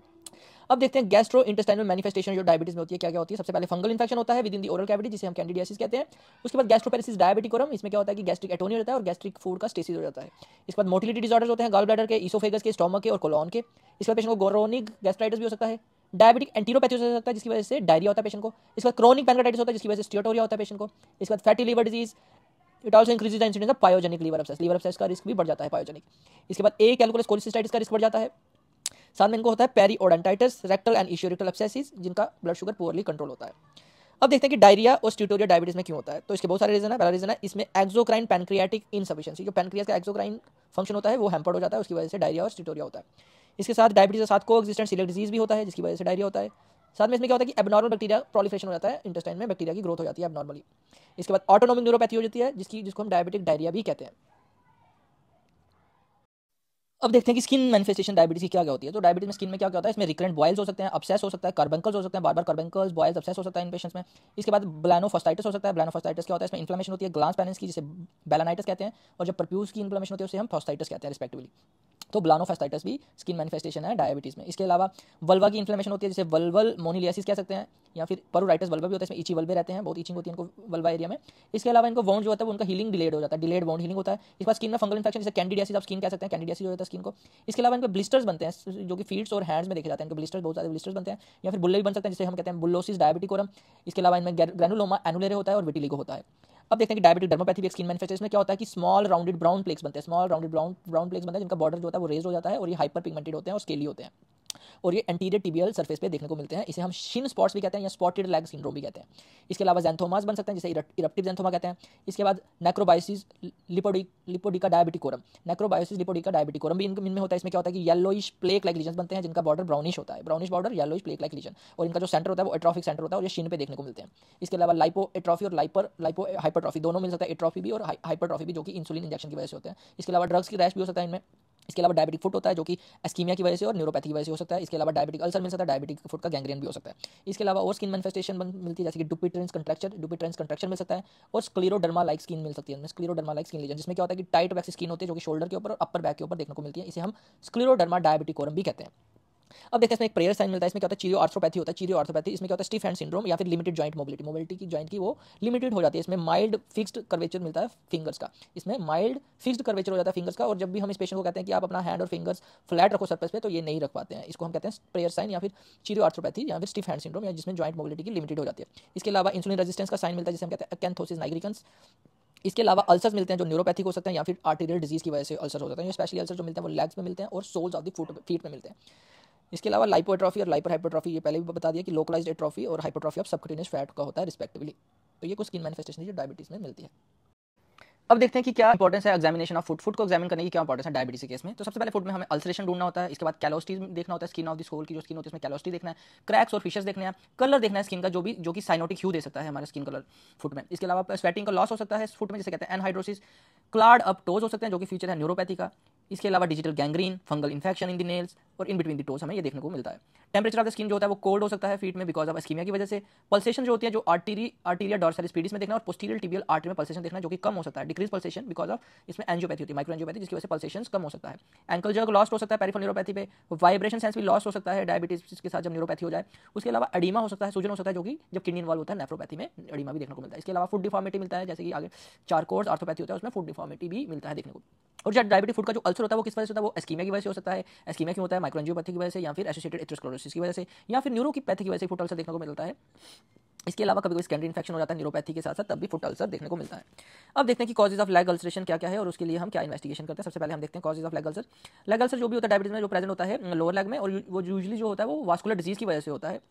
अब देखते हैं गैस्ट्रो इंटेस्टाइनल मैनिफेस्टेशन जो डायबिटीज में होती है क्या क्या होती है। सबसे पहले फंगल इन्फेक्शन होता है with in the oral cavity जिसे हम कैंडिडियासिस कहते हैं। उसके बाद गैस्ट्रोपेरेसिस डायबिटिकोरम, इसमें क्या होता है कि गैस्ट्रिक एटोनिया होता है और गैस्ट्रिक फूड का स्टेसिस हो जाता है। इसके बाद मोटिलिटी डिसऑर्डर्स होते हैं गॉल ब्लैडर के, इसोफेगस के, स्टोमक के और कोलोन के। इसके बाद पेशेंट को गोरोनिक गैस्ट्राइटिस भी हो सकता है। डायबिटिक एंटीरोपैथी हो सकता है जिसकी वजह से डायरिया होता है पेशेंट को। इसके बाद क्रोनिक पैनक्रेटाइटिस होता है जिसकी वजह से स्टीटोरिया होता है पेशेंट को। इसके बाद fatty liver disease, it also increases the incidence of pyogenic liver abscess का रिस्क भी बढ़ जाता है पायोजेनिक। इसके बाद ए कैलकुलस कोलिसिस्टाइटिस का रिस्क बढ़ जाता है। साथ में इनको होता है पेरीओडेंटाइटिस, रेक्टल एंड इशियोरेक्टल एब्सेसिस जिनका ब्लड शुगर पुअरली कंट्रोल होता है। अब देखते हैं कि डायरिया और स्टीटोरिया डायबिटीज में क्यों होता है। तो इसके बहुत सारे रीजन है। पहला रीजन है इसमें एक्सोक्राइन पैनक्रियाटिक इनसफिशिएंसी, जो पैनक्रियास का एक्सोक्राइन फंक्शन होता है वो हैम्पर्ड हो जाता है, उसकी वजह से डायरिया और स्टीटोरिया होता है। इसके साथ डायबिटीज के साथ को एक्जिस्टेंट सीलियक डिजीज भी होता है जिसकी वजह से डायरिया होता है। साथ में इसमें क्या होता है कि एबनॉर्मल बैक्टीरिया प्रोलिफरेशन हो जाता है, इंटेस्टाइन में बैक्टीरिया की ग्रोथ हो जाती है एबनॉर्मली। इसके बाद ऑटोनोमिक न्यूरोपैथी हो जाती है जिसको हम डायबिटिक डायरिया भी कहते हैं। अब देखते हैं कि स्किन मैनिफेस्टेशन डायबिटीज की क्या क्या होती है। तो डायबिटीज में स्किन में क्या क्या होता है, इसमें रिकरेंट बॉयल्स हो सकते हैं, अपसेस हो सकता है, कार्बंकल्स हो सकते हैं, बार बार कार्बंकल्स बॉयल्स अपसेस हो सकता है इन पेशेंट्स में। इसके बाद ब्लैनोफास्टाइटिस हो सकता है। ब्लैनोफास्टाइटिस क्या होता है, इसमें इन्फ्लेमेशन होती है ग्लांस पैरेंस की जिसे बेलानाइटिस कहते हैं, और जब परप्यूस की इन्फ्लेमेशन होती है उसे हम फास्टाइटिस कहते हैं रिस्पेक्टिवली। तो ब्लानोफास्टाइटिस भी स्किन मैनिफेस्टेशन है डायबिटीज़ में। इसके अलावा वल्वा की इन्फ्लेमेशन होती है, जैसे वल्वल मोनिलियासिस कह सकते हैं, या फिर परोराइटिस वल्वा भी होता है, इसमें इची वल्वे रहते हैं, बहुत ईचिंग होती है इनको वल्वा एरिया में। इसके अलावा इनको वाउंड जो होता है वो उनका हीलिंग डिलेड हो जाता है, डिलेड वाउंड हीलिंग होता है। इसके बाद स्किन में फंगल इन्फेक्शन, जैसे कैंडिडियासिस आप स्किन कह सकते हैं, कैंडिडियासिस हो जाता है स्किन को। इसके अलावा इनको ब्लिस्टर्स बनते हैं जो कि फीट्स और हैंड्स में देखे जाते हैं, इनको ब्लिस्टर्स, बहुत सारे ब्लिस्टर्स बनते हैं, या फिर बुल्ले भी बन सकते हैं, जिसे हम कहते हैं बुल्लोसिस डायबिटिकोरम। इसके अलावा इनमें ग्रैनुलोमा एनुलेरे होता है और विटिलिगो होता है। अब देखते हैं कि डायबिटिक डर्मोपैथी भी स्किन मैनिफेस्टेशन में क्या होता है कि स्मॉल राउंडेड ब्राउन प्लेक्स बनते हैं, स्मॉल राउंडेड ब्राउन प्लेक्स बनते हैं, जिनका बॉर्डर जो होता है वो रेज हो जाता है और ये हाइपर पिगमेंटेड होते हैं और स्केली होते हैं, और ये एंटीरियर टिबियल सरफेस पे देखने को मिलते हैं। इसे हम शिन स्पॉट्स भी कहते हैं या स्पॉटेड लेग सिंड्रोम भी कहते हैं। इसके अलावा ज़ैंथोमास बन सकते हैं, जिसे इरप्टिव ज़ैंथोमा कहते हैं। इसके बाद नेक्रोबायोसिस लिपोडिका डायबिटिकोरम, नेक्रोबायोसिस लिपोडिका डायबिटिकोरम भी इनमें होता है। इसमें क्या होता है कि येलोइश प्लेक लाइक लीजन बनते हैं, जिनका बॉर्डर ब्राउनिश होता है, brownish border, yellowish plaque like lesion, और इनका जो सेंटर होता है वो एट्रोफिक सेंटर होता है और ये शिन पे देखने को मिलते हैं। इसके अलावा लाइपो एट्रोफी और लाइपो हाइपरट्रॉफी दोनों मिल सकता है, एट्रोफी भी और हाइपरट्रॉफी भी, जो कि इंसुलिन इंजेक्शन की वजह से होते हैं। इसके अलावा ड्रग्स की रैश भी हो सकता है इनमें। इसके अलावा डायबिटिक फुट होता है, जो कि एस्कीमिया की वजह से और न्यूरोपैथी की वजह से हो सकता है। इसके अलावा डायबिटिक अल्सर मिल सकता है, डायबिटिक फुट का गैंग्रीन भी हो सकता है। इसके अलावा और स्किन मैनिफेस्टेशन मिलती है, जैसे कि डुपिट्रेंस कंट्रैक्चर मिल सकता है, और स्क्लेरोडर्मा लाइक स्किन मिल सकती है, स्क्लेरोडर्मा लाइक स्किन लीजन, जिसमें क्या होता है कि टाइट वैक्सी स्किन होती है, जो कि शोल्डर के ऊपर और अपर बैक के ऊपर देखने को मिलती है। इसे हम स्क्लेरोडर्मा डायबिटिकोरम भी कहते हैं। अब देखते हैं इसमें एक प्रेयर साइन मिलता है, इसमें क्या होता है चीरियो आर्थ्रोपैथी होता है, चीरियो आर्थ्रोपैथी इसमें क्या होता है स्टिफ हैंड सिंड्रोम या फिर लिमिटेड जॉइंट मोबिलिटी की जॉइंट की वो लिमिटेड हो जाती है। इसमें माइल्ड फिक्स्ड कर्वेचर मिलता है फिंगर्स का, इसमें माइल्ड फिक्स्ड कर्वेचर हो जाता है फिंगर्स का, और जब भी हम इस पेशेंट को कहते हैं कि आप अपना हैंड और फिंगर्स फ्लैट रखो सरफेस पे, तो ये नहीं रख पाते हैं। इसको हम कहते हैं प्रेयर साइन या फिर चीरियो आर्थ्रोपैथी या फिर स्टिफ हैंड सिंड्रोम, या जिसमें जॉइंट मोबिलिटी की लिमिटेड हो जाती है। इसके अलावा इंसुलिन रेजिस्टेंस का साइन मिलता है, जिसे हम कहते हैं अकैंथोसिस नाइग्रिकन्स। इसके अलावा अल्सर्स मिलते हैं जो न्यूरोपैथिक हो सकते हैं या फिर आर्टेरियल डिजीज की वजह से अल्सर हो जाते हैं। स्पेशली अल्सर जो मिलते हैं वो लेग्स में मिलते हैं और सोल्स ऑफ द फीट में मिलते हैं। इसके अलावा लाइपोएट्रोफी और लाइपर हाइपरट्रॉफी, ये पहले भी बता दिया कि लोकलाइज्ड एट्रोफी और हाइपरट्रॉफी ऑफ सबक्यूटेनियस फैट का होता है रिस्पेक्टिवली। तो ये कुछ स्किन मैनिफेस्टेशन है जो डायबिटीज में मिलती है। अब देखते हैं कि क्या इंपॉर्टेंस है एग्जामिनेशन ऑफ फूड को एग्जामिन करने की क्या इंपॉर्टेंस है डायबिटीज के केस में। तो सबसे पहले फूड में हमें अल्सरेशन ढूंढना होता है, इसके बाद कैलोसिटी देखना होता है, स्किन ऑफ द सोल की जो स्किन होती है उसमें कैलोसिटी देखना है, क्रैक्स और फिशेस देखने हैं, कलर देखना है स्किन का जो कि साइनोटिक ह्यू दे सकता है हमारे स्किन कलर फूड में। इसके अलावा स्वेटिंग का लॉस हो सकता है फूड में, जिसे कहते हैं एनहाइड्रोसिस, क्लार्ड अप टोज हो सकते हैं जो कि फीचर है न्यूरोपैथी का। इसके अलावा digital gangrene, fungal infection in the nails और इन बिटवीन द टोज हमें ये देखने को मिलता है। टेम्परेचर ऑफ द स्किन जो होता है वो कोल्ड हो सकता है फीट में बिकॉज ऑफ एस्कीमिया की वजह से। पल्सेशन जो होती है जो आर्टीरिया डॉर्सालिस पीडिस में देखना और पोस्टीरियर टिबियल आर्टरी में पल्सेशन देखना जो कि कम हो सकता है, डिक्रीज पल्सेशन बिकॉज ऑफ इसमें एंजियोपैथी होती है, माइक्रो एंजियोपैथी, जिसकी वजह से पल्सेशन कम हो सकता है। एंकल जर्क लॉस्ट हो सकता है पेरिफेरल न्यूरोपैथी पे, वाइब्रेशन सेंस भी लॉस्ट हो सकता है डायबिटीज के साथ जब न्यूरोपैथी हो जाए। उसके अलावा एडिमा हो सकता है, सूजन हो सकता है, जो कि जब किडनी इन्वॉल्व होता है नेफ्रोपैथी में एडिमा भी देखने को मिलता है। इसके अलावा फूड डिफॉर्मिटी मिलता है, जैसे कि आगे चार कोर्स आर्थोपैथी होता है उसमें फूड डिफॉर्मिटी भी मिलता है देखने को। और जब डायबिटिक फूड का जो अल्सर होता है वो किस वजह से होता है, वो एस्कीमिया की वजह से हो सकता है। एस्कीमिया क्यों होता है, माइक्रोएंजियोपैथी की वजह से या फिर एसोसिएटेड एथेरोस्क्लेरोसिस की वजह से या फिर न्यूरोपैथी की वजह से फुट अल्सर देखने को मिलता है। इसके अलावा कभी कोई सेकेंडरी इन्फेक्शन हो जाता है न्यूरोपैथी के साथ साथ, तब भी फुट अल्सर देखने को मिलता है। अब देखते हैं कि कॉजेज ऑफ लेग अल्सरेशन क्या क्या है और उसके लिए हम क्या इन्वेस्टिगेशन करते हैं। सबसे पहले हम देखते हैं causes of leg ulcer. Leg ulcer जो भी होता है डायबिटीज में जो प्रेजेंट होता है लोअर लेग में, और वो यूजुअली जो होता है वो वास्कुलर डिजीज की वजह से होता है,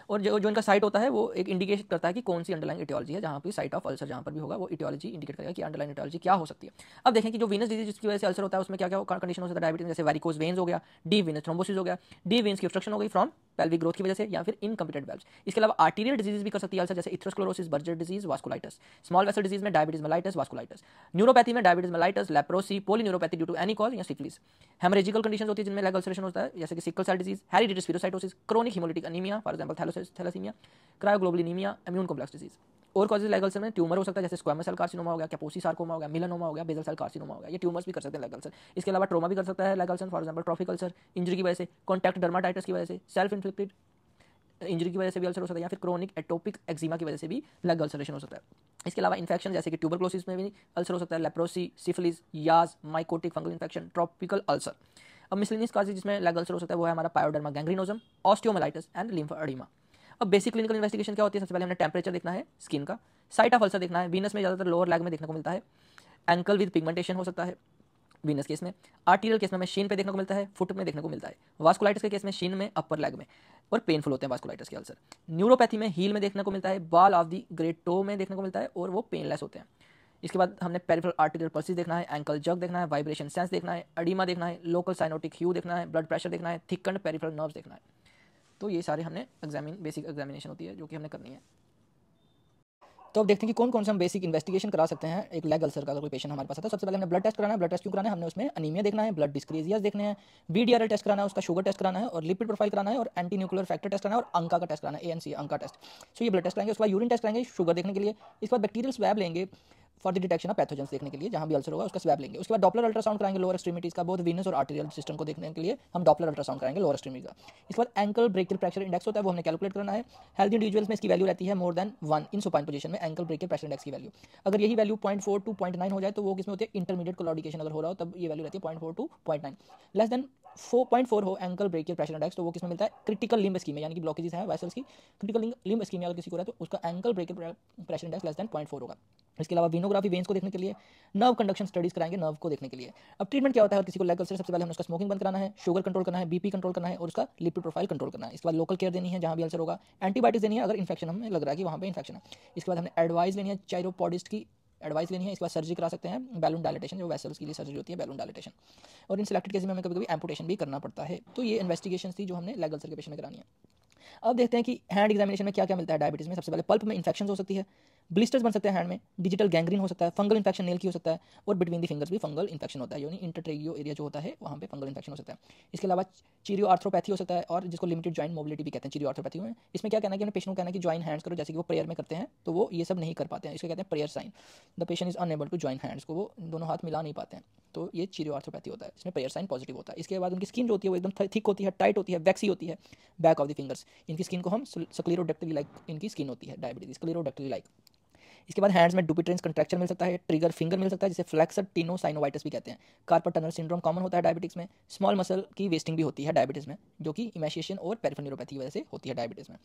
और जो इनका साइट होता है वो एक इंडिकेट करता है कि कौन सी अंडरलाइन इटियोलॉजी है, जहाँ पे साइट ऑफ अल्सर जहाँ पर भी होगा वो इटियोलॉजी इंडिकेट करेगा कि अंडरलाइन इटियोलॉजी क्या हो सकती है। अब देखें कि जो वीनस डिजीज जिसकी वजह से अल्सर होता है उसमें क्या क्या कंडीशन हो सकता है डायबिटीज में, जैसे वेरिकोज वेन्स हो गया, डीप वीनस थ्रोम्बोसिस हो गया, डीप वेन्स की ऑब्स्ट्रक्शन हो गई फ्रॉम पेल्विक ग्रोथ की वजह से या फिर इनकम्पिटेंट वेल्व्स। इसके अलावा आर्टीरियल डिजीज भी कर सकती है अल्सर, जैसे atherosclerosis, Buerger disease, vasculitis. Small vessel disease में डायबिटीज मेलाइटिस, वास्कुलाइटिस। न्यूरोपैथी में diabetes mellitus, leprosy, polyneuropathy due to any cause या सिफिलिस। हेमरेजिकल कंडीशन होती है जिनमें लेग अल्सरेशन होता है, जैसे कि sickle cell disease, hereditary spherocytosis, chronic haemolytic anaemia for example thalassaemia, cryoglobulinaemia, immune complex disease. और कॉजेज लेग अल्सर में ट्यूमर हो सकता है, जैसे स्क्वामस सेल कार्सिनोमा हो गया, कैपोसी सार्कोमा हो गया, मिलानोमा हो गया, बेसल सेल कार्सिनोमा हो गया, ये ट्यूमर्स भी कर सकते हैं लेग अल्सर। इसके अलावा ट्रोमा भी कर सकता है leg ulcer, for example trophic ulcer, injury की वजह से, कॉन्टैक्ट डर्माटाइटिस की वजह से, सेल्फ इन्फ्लिक्टेड इंजरी की वजह से भी अल्सर हो सकता है, या फिर क्रोनिक एटोपिक एक्जिमा की वजह से भी लेग अल्सरेशन हो सकता है। इसके अलावा इन्फेक्शन जैसे कि ट्यूबरक्लोसिस में भी अल्सर हो सकता है, लेप्रोसी, सिफिलिस, याज, mycotic fungal infection, tropical ulcer. अब मिसलेनियस कॉजेज जिसमें लेग अल्सर हो सकता है वो है हमारा पायोडर्मा गैंग्रीनोजम, ऑस्टियोमाइलाइटिस एंड लिम्फेडिमा। अब बेसिक क्लिनिकल इन्वेस्टिगेशन क्या होती है, सबसे पहले हमने टेम्परेचर देखना है स्किन का, साइट ऑफ अल्सर देखना है, वीनस में ज़्यादातर लोअर लेग में देखने को मिलता है, एंकल विद पिगमेंटेशन हो सकता है वीनस केस में, आर्टीरियल केस में शीन पे देखने को मिलता है, फुट में देखने को मिलता है, वास्कुलाइटिस के केस में शीन में, अपर लेग में, और पेनफुल होते हैं वास्कुलाइटिस के अल्सर। न्यूरोपैथी में हील में देखने को मिलता है, बाल ऑफ द ग्रेट टो में देखने को मिलता है और वो पेनलेस होते हैं। इसके बाद हमने पेरिफेरल आर्टीरियल पल्सेस देखना है, एंकल जग देखना है, वाइब्रेशन सेंस देखना है, एडिमा देखना है, लोकल साइनोटिक ह्यू देखना है, ब्लड प्रेशर देखना है, थिकन्ड पेरिफेरल नर्व्स देखना है। तो ये सारे हमने बेसिक एग्जामिनेशन होती है जो कि हमने करनी है। तो अब देखते हैं कि कौन कौन से हम बेसिक इन्वेस्टिगेशन करा सकते हैं एक लेग अल्सर का अगर कोई पेशेंट हमारे पास आता है। सबसे पहले हमने ब्लड टेस्ट कराना है। ब्लड टेस्ट क्यों कराना है, हमने उसमें अनीमिया देखना है, ब्लड डिस्क्रेजियाज देखने हैं, बीडीआरएल टेस्ट कराना है, उसका शुगर टेस्ट कराना है, और लिपिड प्रोफाइल कराना है, और एंटी न्यूक्लियर फैक्टर टेस्ट कराना है, और अंका का टेस्ट कराना है, ANC अंका टेस्ट। सो ये ब्लड टेस्ट कराएंगे। उसके बाद यूरिन टेस्ट कराएंगे शुगर देखने के लिए। इसके बाद बैक्टीरियल स्वैब लेंगे for the detection of pathogens देखने के लिए, जहाँ भी अल्सर होगा उसका स्वैब लेंगे। उसके बाद डॉपलर अल्ट्रासाउंड कराएंगे लोअर एक्सट्रीमिटीज़ का, बहुत वीनस और आर्टेरियल सिस्टम को देखने के लिए हम डॉपलर अल्ट्रासाउंड कराएंगे लोअर एक्सट्रीमिटी का। इसके बाद एंकल ब्रेकियल प्रेशर इंडेक्स होता है, वो हमने कैलकुलेट करना है। हेल्थी इंडिविजुअल्स में इसकी वैल्यू रहती है मोर देन 1 इन सुपाइन पोजीशन में एंकल ब्रेकियल प्रेशर इंडेक्स की वैल्यू। अगर यही वैल्यू 0.4 टू 0.9 हो जाए तो वो किसमें होती है, इंटरमीडिएट क्लॉडिकेशन अगर हो रहा हो तब ये वैल्यू रहती है 0.4 टू 0.9। लेस देन 4.4 हो एंकल ब्रेकियल प्रेशर इंडेक्स तो वो किसमें मिलता है, क्रिटिकल लिम्ब स्कीम में, यानी कि ब्लॉकेजेस हैं वेसल्स की, क्रिटिकल लिम्ब स्कीम अगर किसी को रहा है तो उसका ankle brachial pressure index less than 0.4 होगा। इसके अलावा वीनोग्राफी वेन्स को देखने के लिए, नर्व कंडक्शन स्टडीज कराएंगे नर्व को देखने के लिए। अब ट्रीटमेंट क्या होता है, अगर किसी को लेग अल्सर, सबसे पहले हमें उसका स्मोकिंग बंद कराना है, शुगर कंट्रोल करना है, बीपी कंट्रोल करना है और उसका लिपिड प्रोफाइल कंट्रोल करना है। इसके बाद लोकल केयर देनी है जहाँ भी अल्सर होगा, एंटीबायोटिक्स देनी है अगर इन्फेक्शन हमें लग रहा है कि वहाँ पे इन्फेक्शन है। इसके बाद हमने एडवाइस लेनी है, चाइरोपॉडिस्ट की एडवाइस लेनी है। इसके बाद सर्जरी करा सकते हैं, बैलून डायलेटेशन, जो वेसल्स के लिए सर्जरी होती है बैलून डायलेटेशन, और इन सिलेक्टेड केस में हमें कभी कभी एम्पुटेशन भी करना पड़ता है। तो ये इन्वेस्टिगेशन थी जो हमने लेग अल्सर के पेशेंट में करानी है। अब देखते हैं कि हैंड एग्जामिनेशन में क्या क्या मिलता है डायबिटीज़ में। सबसे पहले पल्प में इन्फेक्शन हो सकती है, ब्लिस्टर्स बन सकते हैं हैंड में, डिजिटल गैंग्रीन हो सकता है, फंगल इन्फेक्शन नेल की हो सकता है, और बिटवीन द फिंगर्स भी फंगल इन्फेक्शन होता है, यानी इंटरट्रेगियो एरिया जो होता है वहाँ पे फंगल इन्फेक्शन हो सकता है। इसके अलावा चीरियो आर्थ्रोपैथी हो सकता है, और जिसको लिमिटेड जॉइंट मोबिलिटी भी कहते हैं चीरियो आर्थ्रोपैथी में। इसमें क्या कहना है कि हमें पेशेंट को कहना है कि ज्वाइन हैंड्स करो, जैसे कि वो प्रेयर में करते हैं तो वो ये सब नहीं कर पाते हैं, इसको कहते हैं prayer sign. The patient is unable to join hands, को वो दोनों हाथ मिला नहीं पाते हैं, तो ये चीरियो आर्थ्रोपैथी होता है, इसमें प्रेयर साइन पॉजिटिव होता है। इसके बाद उनकी स्किन जो होती है वो एकदम थिक होती है, टाइट होती है, वैक्सी होती है बैक ऑफ द फिंगर्स। इनकी स्किन को हम स्क्लेरोडक्टिली लाइक इनकी स्किन होती है डायबिटीज, स्क्लेरोडक्टिली लाइक। इसके बाद हैंड्स में डुपिट्रेंस कंट्रैक्चर मिल सकता है, ट्रिगर फिंगर मिल सकता है जिसे फ्लेक्सर टिनोसाइनोवाइटिस भी कहते हैं। कार्पल टनल सिंड्रोम कॉमन होता है डायबिटिक्स में। स्मॉल मसल की वेस्टिंग भी होती है डायबिटीज़ में, जो कि इमेशिएशन और पेरिफेरल न्यूरोपैथी की वजह से होती है डायबिटीज़ में।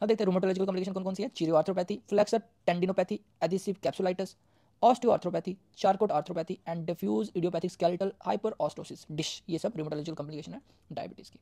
अब देखते हैं रूमेटोलॉजिकल कॉम्प्लिकेशन कौन कौन सी है। Cheiroarthropathy, flexor tendinopathy, adhesive capsulitis, osteoarthropathy, Charcot arthropathy and diffuse idiopathic skeletal hyperostosis DISH, ये सब रूमेटोलॉजिकल कॉम्प्लिकेशन है डायबिटीज़ की।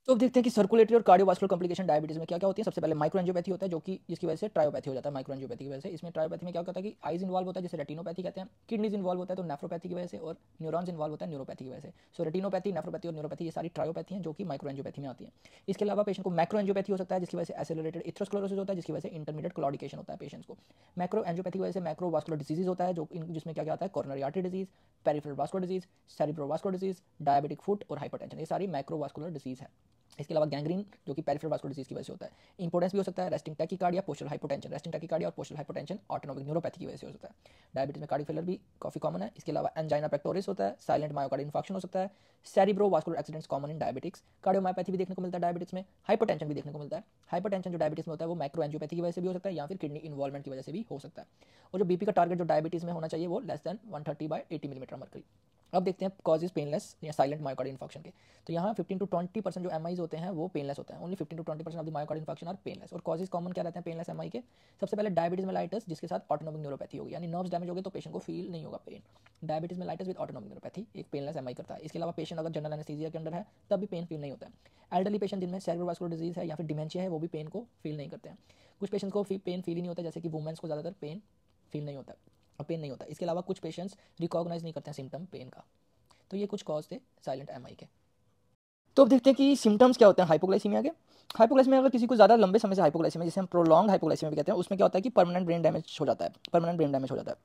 तो अब देखते हैं कि सर्कुलेटरी और कार्डियोवास्कुलर कॉम्प्लिकेशन डायबिटीज में क्या क्या होती है। सबसे पहले माइक्रोएंजियोपैथी होता है, जो कि जिसकी वजह से ट्रायोपैथी हो जाता है। माइक्रोएंजियोपैथी की वजह से, इसमें ट्रायोपैथी में क्या होता है कि आइज इन्वॉल्व होता है जिसे रेटिनोपैथी कहते हैं, किडनीज इन्वॉल्व होता है तो नेफ्रोपैथी की वजह से, और न्यूरॉन्स इन्वॉल्व होता है न्यूरोपैथी की वजह से। सो रेटिनोपैथी, नेफ्रोपैथी और न्यूरोपैथी ये सारी ट्रायोपैथी हैं जो कि माइक्रोएंजियोपैथी में आती है। इसके अलावा पेशेंट को मैक्रोएंजियोपैथी हो सकता है जिसकी वजह से एसेलरेटेड एथेरोस्क्लेरोसिस होता है, जिसकी वजह से इंटरमीडिएट क्लॉडिकेशन होता है पेशेंट्स को। मैक्रोएंजियोपैथी की वजह से मैक्रोवास्कुलर डिजीज होता है, जो जिसमें क्या क्या आता है, coronary artery disease, peripheral vascular disease, cerebrovascular disease, diabetic foot और हाइपरटेंशन, ये सारी मैक्रोवास्कुलर डिजीज है। इसके अलावा गैंग्रीन जो कि पेरिफेरल वास्कुलर डिजीज की वजह से होता है। इंपोर्टेंस भी हो सकता है, resting tachycardia, postal hypotension. Resting tachycardia और पोस्टल हाइपोटेंशन ऑटोनोमिक न्यूरोपैथी की वजह से हो सकता है। डायबिटीज में कार्डियो फेलियर भी काफी कॉमन है। इसके अलावा एंजाइना पेक्टोरिस होता है, साइलेंट मायोकार्डियल इंफार्क्शन हो सकता है, cerebro vascular accidents common in diabetics. Cardiomyopathy भी देखने को मिलता है डायबिटिक्स में, हाइपरटेंशन भी देखने को मिलता है। हाइपरटेंशन जो डायबिटीज में होता है वो माइक्रोएंजियोपैथी की वजह से भी हो सकता है या फिर किडनी इन्वॉल्वमेंट की वजह से भी हो सकता है। और जो बीपी का टारगेट जो डायबिटीज में होना चाहिए वो लेस देन 130/80 मिलीमीटर मर्करी। अब देखते हैं कॉजेज पेनलेस या साइलेंट मायोकार्डियल इंफार्क्शन के। तो यहाँ 15 to 20% जो एमआईज होते हैं वो पेनलेस होते हैं। Only 15 to 20% of the myocardial infarction are painless. और कॉजेज कॉमन क्या रहते हैं पेनलेस एमआई के। सबसे पहले डायबिटीज मेलाइटिस जिसके साथ ऑटोनोमिक न्यूरोपैथी होगी, यानी नर्व्स डैमेज हो गए तो पेशेंट को फील नहीं होगा pain. Diabetes mellitus with autonomic neuropathy एक पेनलेस एमआई करता है। इसके अलावा पेशेंट अगर जनरल एनेस्थीसिया के अंडर है तब भी पेन फील नहीं होता है। एल्डरली पेशेंट जिनमें सेरेब्रोवास्कुलर डिजीज है या फिर डिमेंशिया है वो भी पेन को फील नहीं करते हैं। कुछ पेशेंट्स को पेन फील ही नहीं होता, जैसे कि वुमेन्स को ज़्यादातर पेन फील नहीं होता और पेन नहीं होता। इसके अलावा कुछ पेशेंट्स रिकॉग्नाइज नहीं करते हैं सिम्टम पेन का। तो ये कुछ कॉज थे साइलेंट एमआई के। तो अब देखते हैं कि सिम्टम्स क्या होते हैं हाइपोग्लाइसीमिया के। हाइपोग्लाइसीमिया अगर किसी को ज़्यादा लंबे समय से हाइपोग्लाइसीमिया, जिसे हम प्रोलॉन्ग हाइपोग्लाइसीमिया भी कहते हैं, उसमें क्या होता है कि परमानेंट ब्रेन डैमेज हो जाता है, परमानेंट ब्रेन डैमेज हो जाता है।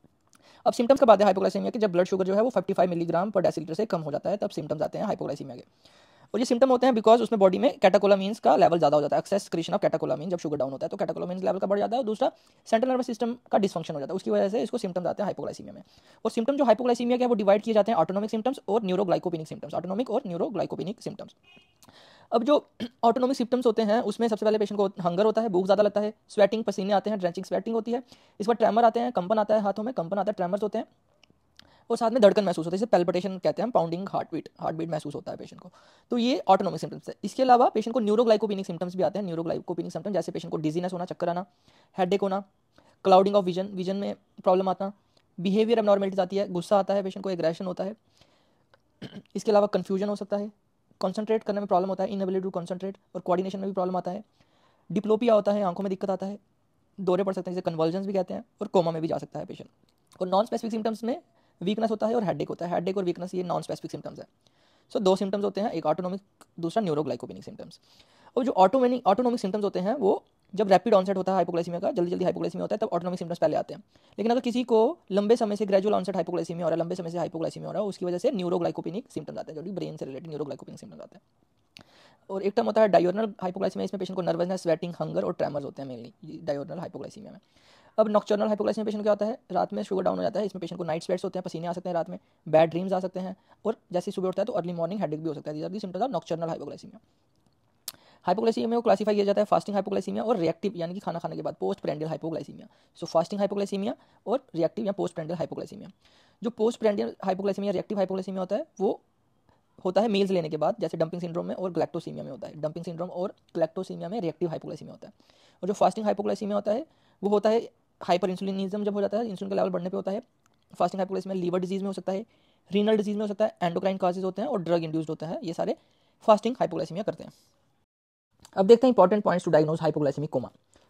अब सिम्टम्स कब आते हैं हाइपोग्लाइसीमिया के, जब ब्लड शुगर जो है वो 55 मिलीग्राम पर डेसीलीटर से कम हो जाता है, तब सिम्टम्स आते हैं हाइपोग्लाइसीमिया के। और ये सिम्टम होते हैं बिकॉज उसमें बॉडी में कैटाकोलामीन्स का लेवल ज़्यादा हो जाता है। एक्सेस क्रिएशन ऑफ कैटाकोलामीन जब शुगर डाउन होता है तो कैटाकोलामीन लेवल का बढ़ जाता है। और दूसरा सेंट्रल नर्वस सिस्टम का डिसफंक्शन हो जाता है, उसकी वजह से इसको सिम्टम्स आते हैं हाइपोग्लाइसीमिया में। और सिम्टम जो हाइपोग्लाइसीमिया के वो डिवाइड किए जाते हैं ऑटोनोमिक सिम्टम्स और न्यूरोग्लाइकोपेनिक सिम्टम्स, ऑटोनोमिक और न्यूरोग्लाइकोपेनिक सिम्टम्स। अब जो ऑटोनोमिक सिम्टम्स होते हैं उसमें सबसे पहले पेशेंट को हंगर होता है, भूख ज़्यादा लगता है, स्वेटिंग पसीने आते हैं, ड्रेंचिंग स्वेटिंग होती है। इस बार ट्रेमर आते हैं, कंपन आता है, हाथों में कंपन आता है, ट्रेमर्स होते हैं और साथ में धड़कन महसूस होता है, इसे पैल्पिटेशन कहते हैं हम, पाउंडिंग हार्ट बीट महसूस होता है पेशेंट को। तो ये ऑटोनोमिक सिम्टम्स है। इसके अलावा पेशेंट को न्यूरोग्लाइकोपेनिक सिम्टम्स भी आते हैं। न्यूरोग्लाइकोपेनिक सिम्टम्स जैसे पेशेंट को डिजीनेस होना, चक्कर आना, हेडेक होना, क्लाउडिंग ऑफ विजन में प्रॉब्लम आता, बिहेवियर एबनॉर्मलिटीज आती है, गुस्सा आता है, पेशेंट को एग्रेशन होता है। इसके अलावा कन्फ्यूजन हो सकता है, कॉन्सेंट्रेट करने में प्रॉब्लम होता है, इनएबिलिटी टू कॉन्सेंट्रेट, और कोऑर्डिनेशन में भी प्रॉब्लम आता है, डिप्लोपिया होता है, आंखों में दिक्कत आता है, दौरे पड़ सकते हैं जिसे कन्वर्जेंस भी कहते हैं, और कोमा में भी जा सकता है पेशेंट। और नॉन स्पेसिफिक सिम्टम्स में वीकनेस होता है और हेडेक होता है। हेडेक और वीकनेस ये नॉन स्पेसिफिक सिम्टम्स है। सो दो सिम्टम्स होते हैं, एक ऑटोनोमिक, दूसरा न्यूरोग्लाइकोपेनिक सिम्टम्स। और जो ऑटोनोमिक सिम्टम्स होते हैं वो जब रैपिड ऑनसेट होता है हाइपोग्लाइसीमिया का, जल्दी जल्दी हाइपोग्लाइसीमिया होता है, तब ऑटोनोमिक सिम्टम्स पहले आते हैं। लेकिन अगर किसी को लंबे समय से ग्रेजुअल ऑनसेट हाइपोग्लाइसीमिया हो रहा है, लंबे समय से हाइपोग्लाइसीमिया हो रहा है, उसकी वजह से न्यूरोग्लाइकोपेनिक सिम्टम्स आते हैं, जो कि ब्रेन से रिलेटेड न्यूरोग्लाइकोपेनिक सिम्टम्स आते हैं। और एक टर्म होता है डायोरनल हाइपोग्लाइसीमिया, इसमें पेशेंट को नर्वसनेस, स्वेटिंग, हंगर और ट्रेमर्स होते हैं मेनली डायोरनल हाइपोग्लाइसीमिया में। अब नॉक्टर्नल हाइपोग्लाइसीमिया पेशेंट क्या होता है, रात में शुगर डाउन हो जाता है, इसमें पेशेंट को नाइट स्वेट्स होते हैं, पसीने आ सकते हैं रात में, बैड ड्रीम्स आ सकते हैं, और जैसे सुबह उठता है तो अर्ली मॉर्निंग हेडेक भी हो सकता है। These are the symptoms of nocturnal hypoglycaemia. Hypoglycaemia को क्लासिफाई किया जाता है फास्टिंग हाइपोग्लाइसीमिया और रिएक्टिव यानी कि खाना खाने के बाद पोस्ट प्रेंडियल हाइपोग्लाइसीमिया। सो फास्टिंग हाइपोग्लाइसीमिया और रिएक्टिव या पोस्ट प्रेंडियल हाइपोग्लाइसीमिया। जो post prandial hypoglycaemia reactive hypoglycaemia होता है वो होता है मील्स लेने के बाद, जैसे डंपिंग सिंड्रोम में और ग्लैक्टोसीमिया में होता है। डंपिंग सिंड्रोम और ग्लैक्टोसीमिया में रिएक्टिव हाइपोग्लाइसीमिया होता है। और जो फास्टिंग हाइपोग्लाइसीमिया होता है वो होता है हाइपर इंसुलिनिज्म जब हो जाता है, इंसुलिन का लेवल बढ़ने पे होता है। फास्टिंग हाइपोग्लाइसीमिया लीवर डिजीज में हो सकता है, रीनल डिजीज में हो सकता है, एंडोक्राइन कॉजेज होते हैं और ड्रग इंड्यूस्ड होता है। ये सारे फास्टिंग हाइपोग्लाइसीमिया करते हैं। अब देखते हैं important points to diagnose hypoglycaemic coma.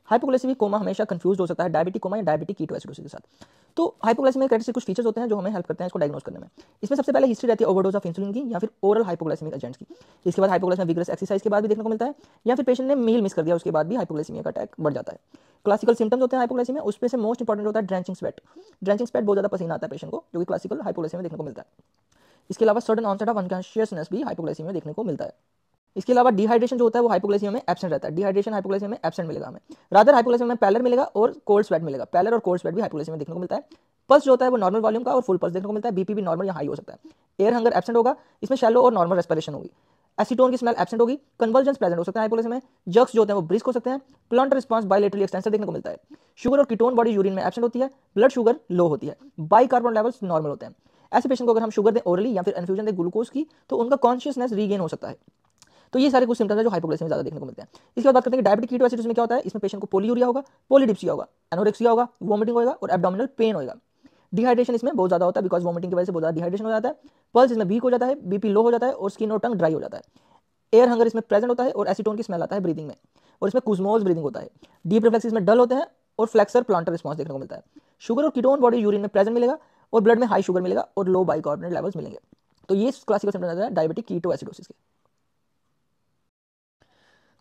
Hypoglycaemic coma हमेशा कंफ्यूज हो सकता है डायबिटिक कोमा या डायबिटिक कीटोएसिडोसिस के साथ। तो हाइपोग्लाइसेमिक कैटेगरी से कुछ फीचर्स होते हैं जो हमें हेल्प करते हैं इसको डायग्नोज करने में। इसमें सबसे पहले हिस्ट्री रहती है ओवरडोज ऑफ इंसुलिन की या फिर ओरल हाइपोग्लाइसेमिक एजेंट्स की। इसके बाद हाइपोग्लाइसेमिया विग्रेस एक्सरसाइज के बाद भी देखने को मिलता है, या फिर पेशेंट ने मील मिस कर दिया उसके बाद भी हाइपोग्लाइसेमिया का अटैक बढ़ जाता है। क्लासिकल सिम्टम्स होते हैं हाइपोग्लाइसेमिया, उसमें से मोस्ट इंपॉर्टेंट होता है ड्रेंचिंग स्वेट। ड्रेंचिंग स्वेट बहुत ज़्यादा पसीना आता है पेशेंट को, जो कि क्लासिकल हाइपोग्लाइसेमिया देखने को मिलता है। इसके अलावा सडन ऑनसेट ऑफ अनकॉन्शियसनेस भी हाइपोग्लाइसेमिया देखने को मिलता है। इसके अलावा डिहाइड्रेशन जो होता है वो हाइपोग्लाइसेमिया में एब्सेंट रहता है। डिहाइड्रेशन हाइपोग्लाइसेमिया में एब्सेंट मिलेगा हमें, रादर हाइपोग्लाइसेमिया में पैलर मिलेगा और कोल्ड स्वेट मिलेगा। पैलर और कोल्ड स्वेट भी हाइपोग्लाइसेमिया में देखने को मिलता है। पल्स जो होता है वो नॉर्मल वॉल्यूम का और फुल पल्स देखने को मिलता है। बीपी भी नॉर्मल या हाई हो सकता है। एयर हंगर एब्सेंट होगा, इसमें शैलो और नॉर्मल रेस्पिरेशन होगी। एसीटोन की स्मेल एब्सेंट होगी। कन्वर्जेंस प्रेजेंट हो सकता है हाइपोग्लाइसेमिया में। जर्क्स जो होते हैं वो ब्रिस्क हो सकते हैं। प्लंट रिस्पांस बायलेटरली एक्सटेंसिव देखने को मिलता है। शुगर और कीटोन बॉडी यूरिन में एब्सेंट होती है। ब्लड शुगर लो होती है। बाइकार्बोनेट लेवल्स नॉर्मल होते हैं। ऐसे पेशेंट को अगर हम शुगर दें ओरली या फिर इन्फ्यूजन दें ग्लूकोज की तो उनका कॉन्शियसनेस रीगेन हो सकता है। तो ये सारे कुछ सिम्टम्स हैं जो हाइपोग्लाइसेमिया में ज़्यादा देखने को मिलते हैं। इसके बाद बात करते हैं कि डायबिटिक कीटोएसिडोसिस में क्या होता है। इसमें पेशेंट को पोलीयूरिया होगा, पोलीडिप्सिया होगा, एनोरेक्सिया होगा, वोमिटिंग होगा और एब्डोमिनल पेन होगा। डिहाइड्रेशन इसमें बहुत ज़्यादा होता है बिकॉज वोमिटिंग की वजह से बहुत ज़्यादा डिहाइड्रेशन हो जाता है। पल्स इसमें वीक हो जाता है, बीपी लो हो जाता है और स्किन और टंग ड्राई हो जाता है। एयर हंगर इसमें प्रेजेंट होता है और एसीटोन की स्मेल आता है ब्रीदिंग में, और इसमें कुजमोज ब्रीदिंग होता है। डीप रिफ्लेक्स इसमें डल होते हैं और फ्लेक्सर प्लांटर रिस्पॉन्स देखने को मिलता है। शुगर और कीटोन बॉडी यूरिन में प्रेजेंट मिलेगा और ब्लड में हाई शुगर मिलेगा और लो बाइकार्बोनेट लेवल्स मिलेंगे। तो ये क्लासिकल सिम्टम्स है डायबिटिक कीटोएसिडोसिस के।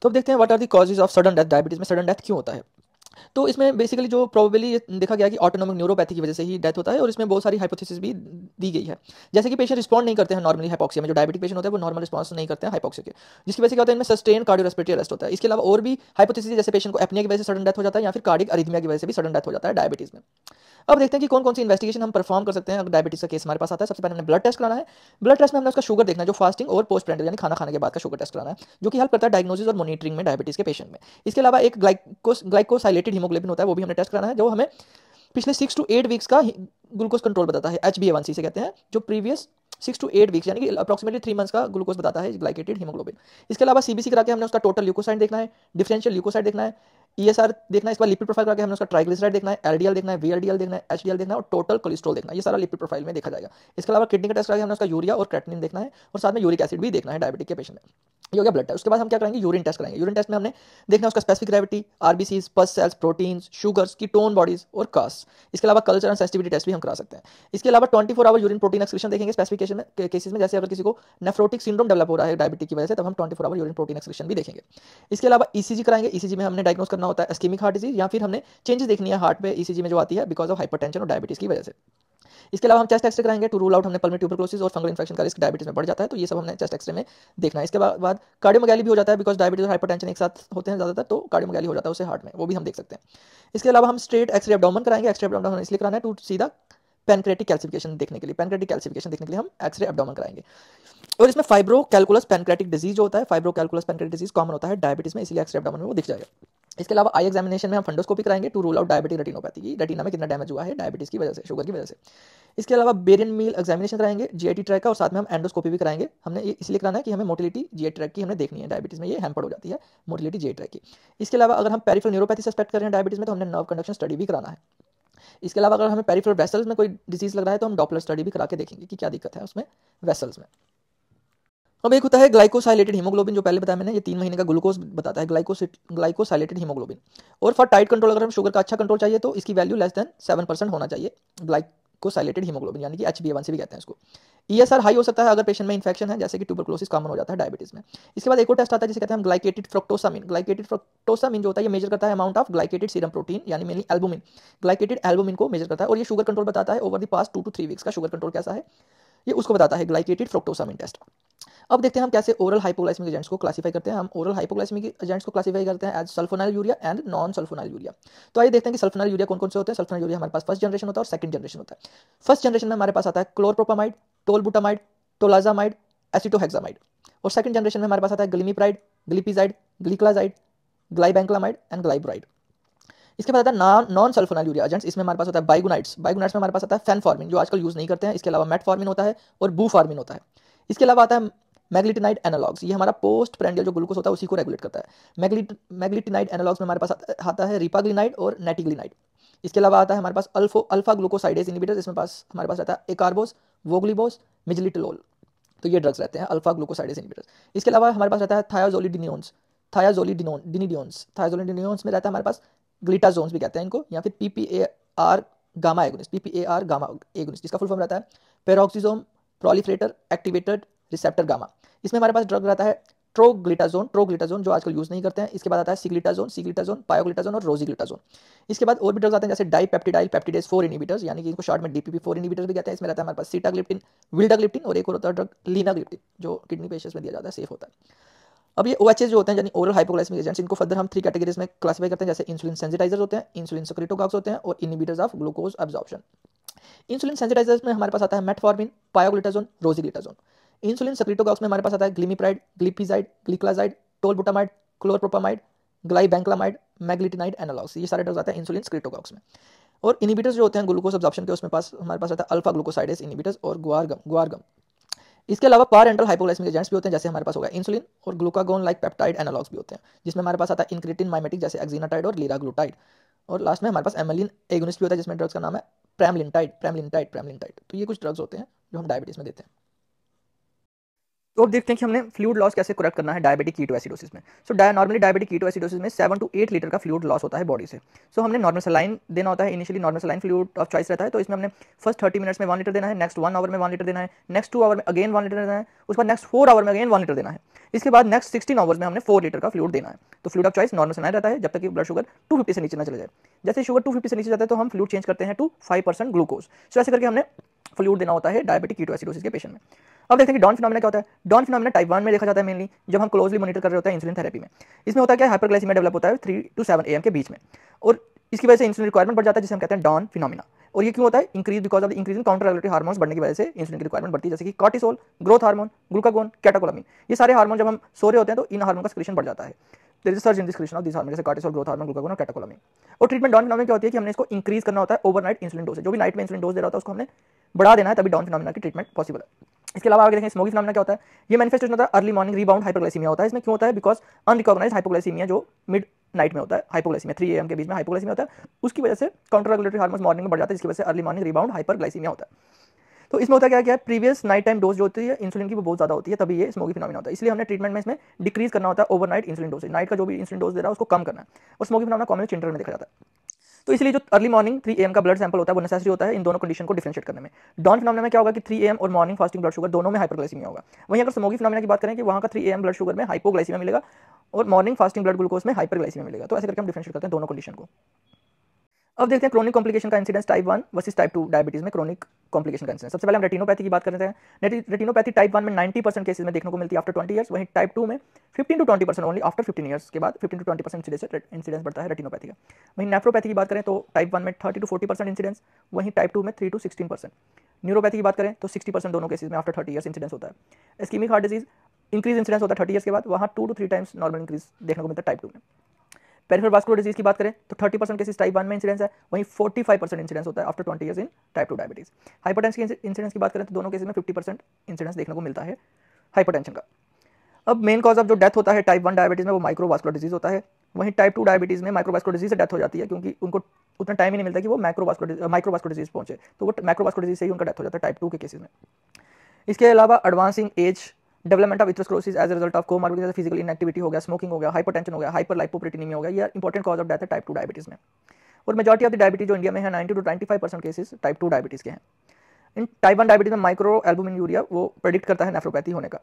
तो अब देखते हैं what are the causes of sudden death. Diabetes में सडन डेथ क्यों होता है। तो इसमें बेसिकली जो प्रोबेबली देखा गया कि ऑटोनोमिक न्यूरोपैथी की वजह से ही डेथ होता है, और इसमें बहुत सारी हाइपोथेसिस भी दी गई है। जैसे कि पेशेंट रिस्पॉन्ड नहीं करते हैं नॉर्मली हाइपोक्सिया में। जो डायबिटिक पेशेंट होते हैं वो नॉर्मल रिस्पॉन्स नहीं करते हैं हाइपोक्सिया के, जिसकी वजह से क्या होता है इनमें सस्टेन कार्डियो रेस्पिरेटरी अरेस्ट होता है। इसके अलावा और भी हाइपोथेसिस जैसे पेशेंट को एपनिया की वजह से सडन डेथ हो जाता है या फिर कार्डिक अरिथमिया की वजह से भी सडन डेथ हो जाता है डायबिटीज में। अब देखते हैं कि कौन कौन सी इन्वेस्टिगेशन हम परफॉर्म कर सकते हैं अगर डायबिटीज का केस हमारे पास आता है। सबसे पहले हमने ब्लड टेस्ट कराना है। ब्लड टेस्ट में हमने उसका शुगर देखना है, जो फास्टिंग और पोस्ट प्रेंडियल यानी खाना खाने के बाद का शुगर टेस्ट कराना है, जो कि हेल्प करता है डायग्नोसिस और मॉनिटरिंग में डायबिटीज के पेशेंट में। इसके अलावा एक ग्लाइकोसाइलेटेड हीमोग्लोबिन होता है, वो भी हमने टेस्ट कराना है, जो हमें पिछले 6 to 8 वीक्स का ग्लूकोज कंट्रोल बताता है। HbA1c से कहते हैं, जो प्रीवियस 6 to 8 वीक्स यानी कि अप्रॉक्सीमेटली 3 मंथ्स का ग्लूकोज बताता है ग्लाइकेटेड हीमोग्लोबिन। इसके अलावा CBC करा के हमने उसका टोटल ल्यूकोसाइड देखना है, डिफरेंशियल ल्यूकोसाइड देखना है, ESR देखना है। इसके बाद लिपिड प्रोफाइल करा के हमने उसका ट्राइग्लिसराइड देखना है, LDL देखना है, VLDL देखना है, HDL देखना है और टोटल कोलेस्ट्रॉल देखना है। ये सारा लिपिड प्रोफाइल में देखा जाएगा। इसके अलावा किडनी का टेस्ट करा के हमने उसका यूरिया और क्रेटिनिन देखना है, और साथ में यूरिक एसिड भी देखना है डायबिटिक के पेशेंट में। ये हो गया ब्लड टेस्ट। उसके बाद हम क्या करेंगे, यूरिन टेस्ट करेंगे। यूरिन टेस्ट में हमने देखना है उसका स्पेसिफिक ग्रेविटी, RBCs, पस sales, proteins, sugars, ketone bodies और कास्ट। इसके अलावा कल्चर एंड सेंसिटिविटी टेस्ट भी हम करा सकते हैं। इसके अलावा 24 आवर यूरिन प्रोटीन एक्सक्रीशन देखेंगे स्पेसिफिकेशन में केसेस में, जैसे अगर किसी को नेफ्रोटिक सिंड्रोम डेवलप हो रहा है डायबिटिक की वजह से, तब हम 24 आवर यूरिन प्रोटीन एक्सक्रीशन भी देखेंगे। इसके अलावा ECG कराएंगे। ECG में हमने डायग्नोस करना होता है इस्केमिक हार्ट डिजीज, या फिर हमने चेंजेस देखनी है हार्ट में ECG में जो आती है बिकॉज ऑफ हाइपरटेंशन और डायबिटीज की वजह से। इसके अलावा हम चेस्ट एक्सरे कराएंगे टू रूल आउट हमने पल्मोनरी ट्यूबरकुलोसिस और फंगल इन्फेक्शन का रिस्क डायबिटीज में बढ़ जाता है, तो ये सब हमने चेस्ट एक्सरे में देखना है। इसके बाद कार्डियोमेगाली भी हो जाता है बिकॉज डायबिटीज और हाइपरटेंशन एक साथ होते हैं ज़्यादातर, तो कार्डियोमेगाली हो जाता है उससे हार्ट में, वो भी हम देख सकते हैं। इसके अलावा हम स्ट्रेट एक्सरे एब्डोमेन कराएंगे। एक्सरे एब्डोमेन इसलिए कराना है टू सीधा पैनक्रेटिक कैल्सिफिकेशन देखने के लिए। पैनक्रेटिक कैल्सिफिकेशन देखने के लिए हम एक्सरे एब्डोमेन कराएंगे। और इसमें फाइब्रो कैलकुलस पैनक्रेटिक डिजीज जो होता है, fibro calculus pancreatic disease common होता है डायबिटीज में, इसलिए एक्सरे एब्डोमेन में वो दिख जाएगा। इसके अलावा आई एग्जामिनेशन में हम फंडोस्कोपी कराएंगे to rule out diabetic retinopathy की, रेटिना में कितना डैमेज हुआ है डायबिटीज की वजह से, शुगर की वजह से। इसके अलावा बेरियन मील एग्जामिनेशन कराएंगे, GIT ट्रैक का, और साथ में हम एंडोस्कोपी भी कराएंगे। हमने ये इसलिए कराना है कि हमें मोटिलिटी GI ट्रैक की हमने देखनी है, डायबिटीज में ये हैम्पर्ड हो जाती है मोटिलिटी GI ट्रैक की। इसके अलावा अगर हम पेरिफेरल न्यूरोपैथी सस्पेक्ट कर रहे हैं डायबिटीज में, तो हमने नर्व कंडक्शन स्टडी भी कराना है। इसके अलावा अगर हमें पेरिफेरल वेसल्स में कोई डिजीज लग रहा है तो हम डॉपलर स्टडी भी करा के देखेंगे कि क्या दिक्कत है उसमें वेसल्स में। अब एक होता है ग्लाइकोसाइलेटेड हीमोग्लोबिन, जो पहले बताया मैंने, ये 3 महीने का ग्लूकोज बताता है, ग्लाइकोसाइलेटेड हीमोग्लोबिन। और फॉर टाइट कंट्रोल, अगर हम शुगर का अच्छा कंट्रोल चाहिए तो इसकी वैल्यू लेस देन 7% होना चाहिए ग्लाइकोसाइलेटेड हीमोग्लोबिन, यानी कि HbA1c भी कहते हैं इसको। ESR हाई हो सकता है अगर पेशेंट में इन्फेक्शन है, जैसे कि ट्यूबरकुलोसिस कॉमन हो जाता है डायबिटीज में। इसके बाद एक और टेस्ट आता है जिसे कहते हैं हम ग्लाइकेटेड फ्रक्टोसामिन। ग्लाइकेटेड फ्रक्टोसामिन जो होता है ये मेजर करता है amount of glycated serum protein, यानी मेनली एल्बुमिन। ग्लाइकेटेड एल्बुमिन को मेजर करता है, और ये शुगर कंट्रोल बताता है over the past 2 to 3 weeks का शुगर कंट्रोल कैसा है, ये उसको बताता है ग्लाइकेटेड फ्रक्टोसामिन टेस्ट। अब देखते हैं हम कैसे ओरल हाइपोग्लाइसेमिक एजेंट्स को क्लासीफाई करते हैं। हम ओरल हाइपोग्लाइसेमिक एजेंट्स को क्लासीफाई करते हैं as sulphonylurea and non sulphonylurea. तो आइए देखते हैं कि सल्फोनाइल यूरिया कौन कौन से होते हैं। सल्फोनाइल यूरिया हमारे पास फर्स्ट जनरेशन होता है और सेकंड जनरेशन होता है। फर्स्ट जनरेशन में हमारे पास आता है क्लोरप्रोपामाइड, टोलबुटामाइड, टोलाजामाइड, एसिटोहेक्सामाइड। और सेकंड जनरेशन में हमारे पास आता है ग्लिमिप्राइड, ग्लिपिजाइड, ग्लिक्लाजाइड, ग्लाइबेंक्लामाइड एंड ग्लाइब्राइड। इसके बाद आता है नॉन सल्फोनाइल यूरिया एजेंट्स। इसमें हमारे पास होता है बाइगोनाइट्स। बाइगोनाइट्स में हमारे पास आता है फेनफॉर्मिन, जो आजकल यूज नहीं करते हैं। इसके अलावा मेटफॉर्मिन होता है और बूफॉर्मिन होता है। इसके अलावा आता है मैग्लिटिनाइड एनालॉग्स। ये हमारा पोस्ट प्रेंडियल जो ग्लूकोज होता है उसी को रेगुलेट करता है। मैग्लिटिनाइड एनालॉग्स में हमारे पास आता है रिपाग्लिनाइड और नेटिग्लिनाइड। इसके अलावा आता है हमारे पास अल्फा ग्लूकोसाइडेज इनहिबिटर। इसमें हमारे पास रहता है एकार्बोस, वोग्लिबोस, मिजिलिटिलोल। तो ये ड्रग्स रहते हैं अल्फा ग्लूकोसाइडेज इनहिबिटर्स। इसके अलावा हमारे पास रहता है थायाजोलिडिनियोन्स। थायाजोलिडिनियोन्स में रहता है हमारे पास ग्लिटाजोन्स भी कहते हैं इनको, या फिर PPAR gamma agonist, PPAR gamma agonist, जिसका फुल फॉर्म रहता है पेरोक्सिसोम प्रोलिफरेटर एक्टिवेटेड रिसेप्टर गामा। इसमें हमारे पास ड्रग रहता है ट्रोग्लिटाजोन जो आजकल यूज नहीं करते हैं। इसके बाद आता है सिग्लिटाजोन, पायोग्लिटाजोन और रोजिग्लिटाजोन। इसके बाद और भी ड्रग्स आते हैं जैसे डाइपेप्टिडाइल पेप्टिडेज 4 इनहिबिटर्स, यानी कि इनको शॉर्ट में DPP4 इनहिबिटर्स भी कहते हैं। इसमें रहता है हमारे पास सीटाग्लिप्टिन, विल्डाग्लिप्टिन और एक और होता है ड्रग लीनाग्लिप्टिन, जो किडनी पेशेंट्स में दिया जाता है, सेफ होता है। अब ये OHs जो होते हैं यानी ओरल हाइपोग्लाइसेमिक एजेंट्स, इनको फर्दर हम 3 कैटेगरीज में क्लासिफाई करते हैं, जैसे इंसुलिन सेंसिटाइजर्स होते हैं, इंसुलिन सेक्रेटोकॉक्स होते हैं और inhibitors of glucose absorption. Insulin sensitisers में हमारे पास आता है metformin, pioglitazone, rosiglitazone. Insulin secretagogues में हमारे पास आता है glimepiride, glipizide, gliclazide, tolbutamide, chlorpropamide, glibenclamide, meglitinide analogues. ये सारे ड्रग्स आते हैं इंसुलिन सेक्रेटोकॉक्स में। और इनहिबिटर्स जो होते हैं ग्लूकोज एब्जॉर्प्शन के, उसमें हमारे पास आता है अल्फा ग्लूकोसाइडेज इनहिबिटर्स और गुआरगम। इसके अलावा पारेंटल हाइपोग्लाइसेमिक एजेंट्स भी होते हैं, जैसे हमारे पास होगा इंसुलिन और ग्लूकागोन लाइक पेप्टाइड एनालॉग्स भी होते हैं, जिसमें हमारे पास आता है इंक्रेटिन माइमेटिक जैसे एक्जिनाटाइड और लीराग्लूटाइड। और लास्ट में हमारे पास एमेलिन एगोनिस्ट भी होता है, जिसमें ड्रग्स का नाम है प्रेमलिनटाइड। तो ये कुछ ड्रग्स होते हैं जो हम डायबिटीज में देते हैं। तो अब देखते हैं कि हमने फ्लूइड लॉस कैसे करेक्ट करना है डायबिटिक कीटोएसिडोसिस में। सो नॉर्मली डायबिटिक कीटोएसिडोसिस में 7 to 8 लीटर का फ्लूइड लॉस होता है बॉडी से। सो हमने नॉर्मल सलाइन देना होता है। Initially normal saline fluid of choice रहता है, तो इसमें हमने फर्स्ट 30 मिनट्स में 1 लीटर देना है, नेक्स्ट 1 आवर में 1 लीटर देना है, नेक्स्ट 2 आवर में अगेन 1 लीटर देना है, उसके बाद नेक्स्ट 4 आवर में अगेन 1 लीटर देना है। इसके बाद नेक्स्ट 16 आवर्स में हमने 4 लीटर का फ्लूइड देना है। तो fluid of choice normal saline रहता है जब तक कि ब्लड शुगर 250 से नीचे ना चले जाए। जैसे शुगर 250 से नीचे जाता है तो हम फ्लूइड चेंज करते हैं टू 5% ग्लूकोज। सो ऐसे करके हमने फ्लूइड देना होता है डायबिटिक कीटोएसिडोसिस के पेशेंट में। अब देखते हैं कि डॉन फिनोमेना क्या होता है। डॉन फिनोमेना टाइप 1 में देखा जाता है मेनली, जब हम क्लोजली मॉनिटर कर रहे होते हैं इंसुलिन थेरेपी में। इसमें होता है क्या, हाइपरग्लाइसीमिया डेवलप होता है 3 to 7 AM के बीच में, और इसकी वजह से इंसुलिन रिक्वायरमेंट बढ़ जाता है, जिसे हम कहते हैं डॉन फिनोमेना। और ये क्यों होता है, increase because of the increase in counter regulatory hormones बढ़ने की वजह से इंसुलिन की रिक्वायरमेंट बढ़ती है, जैसे कि कॉर्टिसोल, ग्रोथ हार्मोन, ग्लूकागोन, कैटेकोलामिन। ये सारे हार्मोन जब हम सो रहे होते हैं तो इन हार्मोन का सिक्रीशन बढ़ जाता है। There is surge in the secretion of this hormone, जैसे कॉर्टिसोल, ग्रोथ हार्मोन, ग्लूकागोन और कैटेकोलामिन। और ट्रीटमेंट डॉन फिनोमेना क्या होती है कि हमने इसको इंक्रीज करना होता है ओवरनाइट इंसुलिन डोज से। जो भी नाइट में इंसुलिन डोज दे रहा होता है उसको हमने बढ़ा देना है, तभी डॉन फिनोमेना की ट्रीटमेंट पॉसिबल है। इसके अलावा आगे देखें स्मोकी फिनोमेना क्या होता है। ये मैनिफेस्टेशन होता है अर्ली मॉर्निंग रिबाउंड हाइपरग्लाइसीमिया होता है। इसमें क्यों होता है, बिकॉज अनरिकॉग्नाइज्ड हाइपोग्लाइसीमिया जो मिड नाइट में होता है, हाइपोग्लाइसीमिया 3 AM के बीच में हाइपोग्लाइसीमिया होता है, उसकी वजह से काउंटर रेगुलेटरी हार्मोन्स मॉर्निंग में बढ़ जाते हैं, जिसकी वजह से अर्ली मॉर्निंग रिबाउंड हाइपरग्लाइसीमिया होता है। तो इसमें होता क्या है, प्रीवियस नाइट टाइम डोज जो होती है इंसुलिन की वो बहुत ज्यादा होती है, तभी ये स्मोकी फिनोमेना होता है। इसलिए हमने ट्रीटमेंट में इसमें डिक्रीज करना होता है ओवरनाइट इंसुलिन डोज। नाइट का जो भी इंसुलिन डोज दे रहा है उसको कम करना है, और स्मोकी फिनोमेना कॉमनली चिल्ड्रन में देखा जाता है। तो इसलिए जो अर्ली मॉर्निंग 3 AM का ब्लड सैंपल होता है वो नेसेसरी होता है इन दोनों कंडीशन को डिफरेंशिएट करने में। डॉन फिनोमेना में क्या होगा कि 3 AM और मॉर्निंग फास्टिंग ब्लड शुगर दोनों में हाइपरग्लाइसीमिया होगा। वहीं अगर स्मोकी फिनोमेना की बात करें कि वहां का 3 AM ब्लड शुगर में हाइपोग्लाइसीमिया मिलेगा और मॉर्निंग फास्टिंग ब्लड ग्लूकोज में हाइपरग्लाइसीमिया मिलेगा। तो ऐसे करके हम डिफरेंशिएट करते हैं दोनों कंडीशन को। अब देखते हैं क्रोनिक कॉम्प्लिकेशन का incidence type 1 versus type 2 diabetes में क्रोनिक कॉम्प्लिकेशन का इंसिडेंस। सबसे पहले हम रेटिनोपैथी की बात कर रहे हैं। रेटिनोपैथी टाइप 1 में 90% केसेस में देखने को मिलती है आफ्टर 20 ईयर्स। वहीं टाइप 2 में 15 to 20% ओनली आफ्टर 15 ईयर्स के बाद 15 to 20% इंसिडेंस बढ़ता है रेटिनोपैथी का। वहीं नेफ्रोपैथी की बात करें तो टाइप 1 में 30 to 40% इंसिडेंस, वहीं टाइप 2 में 3 to 16%। न्यूरोपैथी की बात करें तो 60% दोनों केसेस में आफ्टर 30 ईयर्स इंसिडेंस होता है। Ischaemic heart disease increase incidence होता है 30 ईयर्स के बाद, वहाँ 2 to 3 टाइम्स नॉर्मल इंक्रीज देखने को मिलता है टाइप 2 में। पेरिफेरल वास्कुलर डिजीज की बात करें तो 30% केसेस टाइप 1 में इंसिडेंस है, वहीं 45% इंसिडेंस होता है after 20 years in type 2 diabetes. Hypertension की इंसिडेंस की बात करें तो दोनों केसेस में 50% इंसिडेंस देखने को मिलता है हाइपरटेंशन का। अब मेन कॉज ऑफ जो डेथ होता है टाइप 1 डायबिटीज में वो माइक्रोवास्कुलर डिजीज होता है। वहीं टाइप 2 डायबिटीज में माइक्रोवास्कुलर डिजीज से डेथ हो जाती है, क्योंकि उनको उतना टाइम ही नहीं मिलता कि वो माइक्रोवास्कुलर डिजीज पहुंचे, तो वो माइक्रोवास्कुलर डिजीज से ही उनका डेथ हो जाता है टाइप 2 के केसेस में। इसके अलावा advancing age, development of atherosclerosis as a result of comorbidity जैसे फिजिकल इनएक्टिविटी हो गया, स्मोकिंग हो गया, हाइपरटेंशन हो गया, हाइपरलाइपोप्रोटीनीमिया हो गया, ये इंपॉर्टेंट कॉज ऑफ डेथ है टाइप 2 डायबिटीज में। और मेजॉरिटी ऑफ द डायबिटीज जो इंडिया में है 90 to 95% केसेस टाइप 2 डायबिटीज के हैं। इन टाइप 1 डायबिटीज में माइक्रो एल्बुमिन यूरिया वो प्रेडिक्ट करता है नेफ्रोपैथी होने का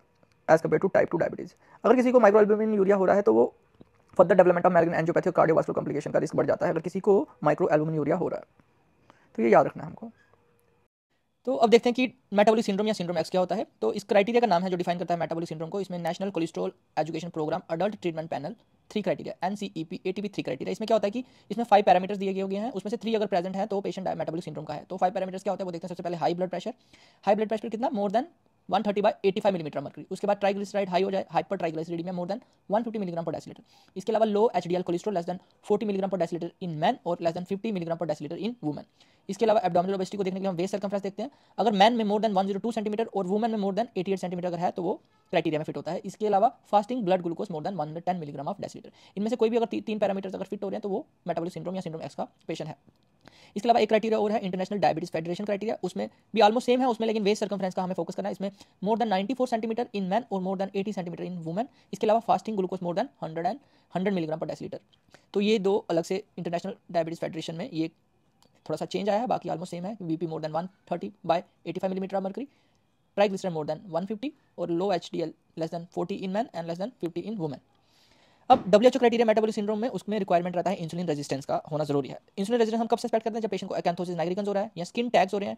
as compare to type 2 diabetes. अगर किसी को माइक्रो एल्बुमिन यूरिया हो रहा है तो वो further development of malignant angiopathy और कार्डियोवास्कुलर कॉम्प्लिकेशन का रिस्क बढ़ जाता है अगर किसी को माइक्रो एल्बुमिन यूरिया हो रहा है। तो ये याद रखना है हमको। तो अब देखते हैं कि मेटाबॉलिक सिंड्रोम या सिंड्रोम एक्स क्या होता है। तो इस क्राइटेरिया का नाम है जो डिफाइन करता है मेटाबॉलिक सिंड्रोम को। इसमें national cholesterol education programme adult treatment panel 3 criteria NCEP ATP 3 criteria. इसमें क्या होता है कि इसमें 5 पैरामीटर्स दिए गए हैं, उसमें से 3 अगर प्रेजेंट है तो पेशेंट मेटाबॉलिक सिंड्रोम का है। तो 5 पैरामीटर्स क्या होता है वो देखते हैं। सबसे पहले हाई ब्लड प्रेशर कितना, मोर देन 130/85 मिलीमीटर मर्क्यूरी। उसके बाद ट्राइग्लिसराइड हाई हो जाए, हाइपर ट्राइग्लिसराइड में more than 150 milligram per decilitre. इसके अलावा लो HDL cholesterol less than 40 milligram per decilitre इन मैन और less than 50 milligram per decilitre इन वुमेन। इसके अलावा एब्डोमिनल ओबेसिटी को देखने के लिए हम वेस्ट सर्कमफ्रेंस देखते हैं। अगर मैन में मोर देन 102 सेंटीमीटर और वुमेन में मोर देन 88 सेंटीमीटर अगर है तो वो क्राइटेरिया में फिट होता है। इसके अलावा fasting blood glucose more then 110 milligram of decilitre. इनमें से कोई भी अगर 3 पैरामीटर्स अगर फिट हो रहे हैं तो वो मेटाबॉलिक सिंड्रोम या सिंड्रोम एक्स का पेशेंट है। इसके अलावा एक क्राइटेरिया और है इंटरनेशनल डायबिटीज फेडरेशन क्राइटेरिया। उसमें भी ऑलमोस्ट सेम है, उसमें लेकिन वेस्ट सर्कमफ्रेंस का हमें फोकस करना है। इसमें more than 94 centimetre in man और more than 80 centimetre in women. इसके अलावा fasting glucose more than 100 milligram per decilitre. तो ये दो अलग से इंटरनेशनल डायबिटीज फेडरेशन में ये थोड़ा सा चेंज आया है, बाकी ऑलमोस्ट सेम है। BP more than 130/85 millimetre mercury, triglyceride more than 150 और लो HDL less than 40 in man and less than 50 in women. अब WHO क्राइटेरिया मेटाबॉलिक सिंड्रोम में उसमें रिक्वायरमेंट रहता है इंसुलिन रेजिस्टेंस का होना जरूरी है। इंसुलिन रेजिस्टेंस हम कब सस्पेक्ट करते हैं, जब पेशेंट को अकैंथोसिस नाइग्रिकन्स हो रहा है या स्किन टैग्स हो रहे हैं,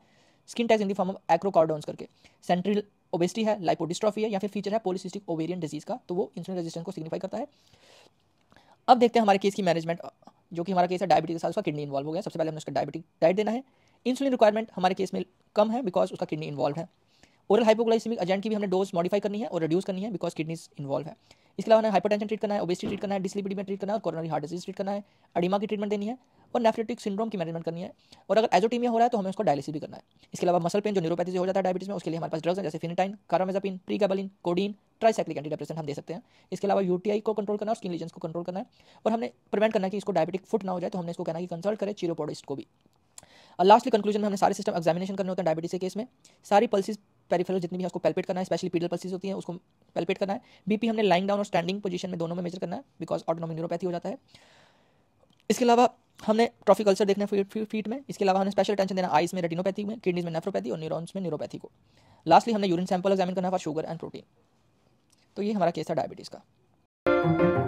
skin tags in the form of acrochordons करके, सेंट्रल ओबेसिटी है, लाइपोडिस्ट्रॉफी है या फिर फीचर है पॉलीसिस्टिक ओवेरियन डिजीज का, तो वो इंसुलिन रेजिस्टेंस को सिग्निफाई करता है। अब देखते हैं हमारे केस की मैनेजमेंट, जो कि हमारा केस है डायबिटीज के साथ उसका किडनी इन्वॉल्व हो गया। सबसे पहले हमने उसका डायबिटिक डाइट देना है। इंसुलिन रिक्वायरमेंट हमारे केस में कम है बिकॉज उसका किडनी इन्वॉल्व है। ओरल हाइपोग्लाइसेमिक एजेंट की भी हमने डोज मॉडिफाई करनी है और रिड्यूस करनी है बिकॉज किडनीज इन्वॉल्व है। इसके अलावा हमें हाइपरटेंशन ट्रीट करना है, ओबेसिटी ट्रीट करना है, डिस्लिपिडीमिया ट्रीट करना है और कोरोनरी हार्ट डिजीज ट्रीट करना है, एडिमा की ट्रीटमेंट देनी है और नेफ्रोटिक सिंड्रोम की मैनेजमेंट करनी है। और अगर एजोटीमिया हो रहा है तो हमें उसको डायलिसिस भी करना है। इसके अलावा मसल पेन जो न्यूरोपैथी से हो जाता है डायबिटीज में, उसके लिए हमारे पास ड्रग्स हैं जैसे फिनिटाइन, कार्बामेज़ापिन, प्रीगाबालिन, कोडीन, ट्राइसाइक्लिक एंटीडिप्रेसेंट हम दे सकते हैं। इसके अलावा UTI को कंट्रोल करना है और स्किन लीजन्स को कंट्रोल करना है। और हमने प्रिवेंट करना है कि इसको डायबिटिक फुट ना हो जाए, तो हमने इसको कहना है कि कंसल्ट करें चिरोपोडिस्ट को भी। और लास्टली कंक्लूजन में हमने सारे सिस्टम एग्जामिनेशन करने होते हैं डायबिटीज के केस में। सारी पल्सेस पेरिफेरल जितनी भी है उसको पैल्पेट करना है, स्पेशली पीडल पल्सेस होती हैं उसको पैल्पेट करना है। बीपी हमने लाइंग डाउन और स्टैंडिंग पोजीशन में दोनों में मेजर करना है बिकॉज ऑटोनोमिक न्यूरोपैथी हो जाता है। इसके अलावा हमने ट्रॉफी कल्चर देखना है फीट में। इसके अलावा हमने स्पेशल अटेंशन देना आइज में रेटिनोपैथी में, किडनीज में नेफ्रोपैथी और न्यूरॉन्स में न्यूरोपैथी को। लास्टली हमने यूरिन सैंपल एग्जामिन करना है फॉर शुगर एंड प्रोटीन। तो ये हमारा केस था डायबिटीज़ का।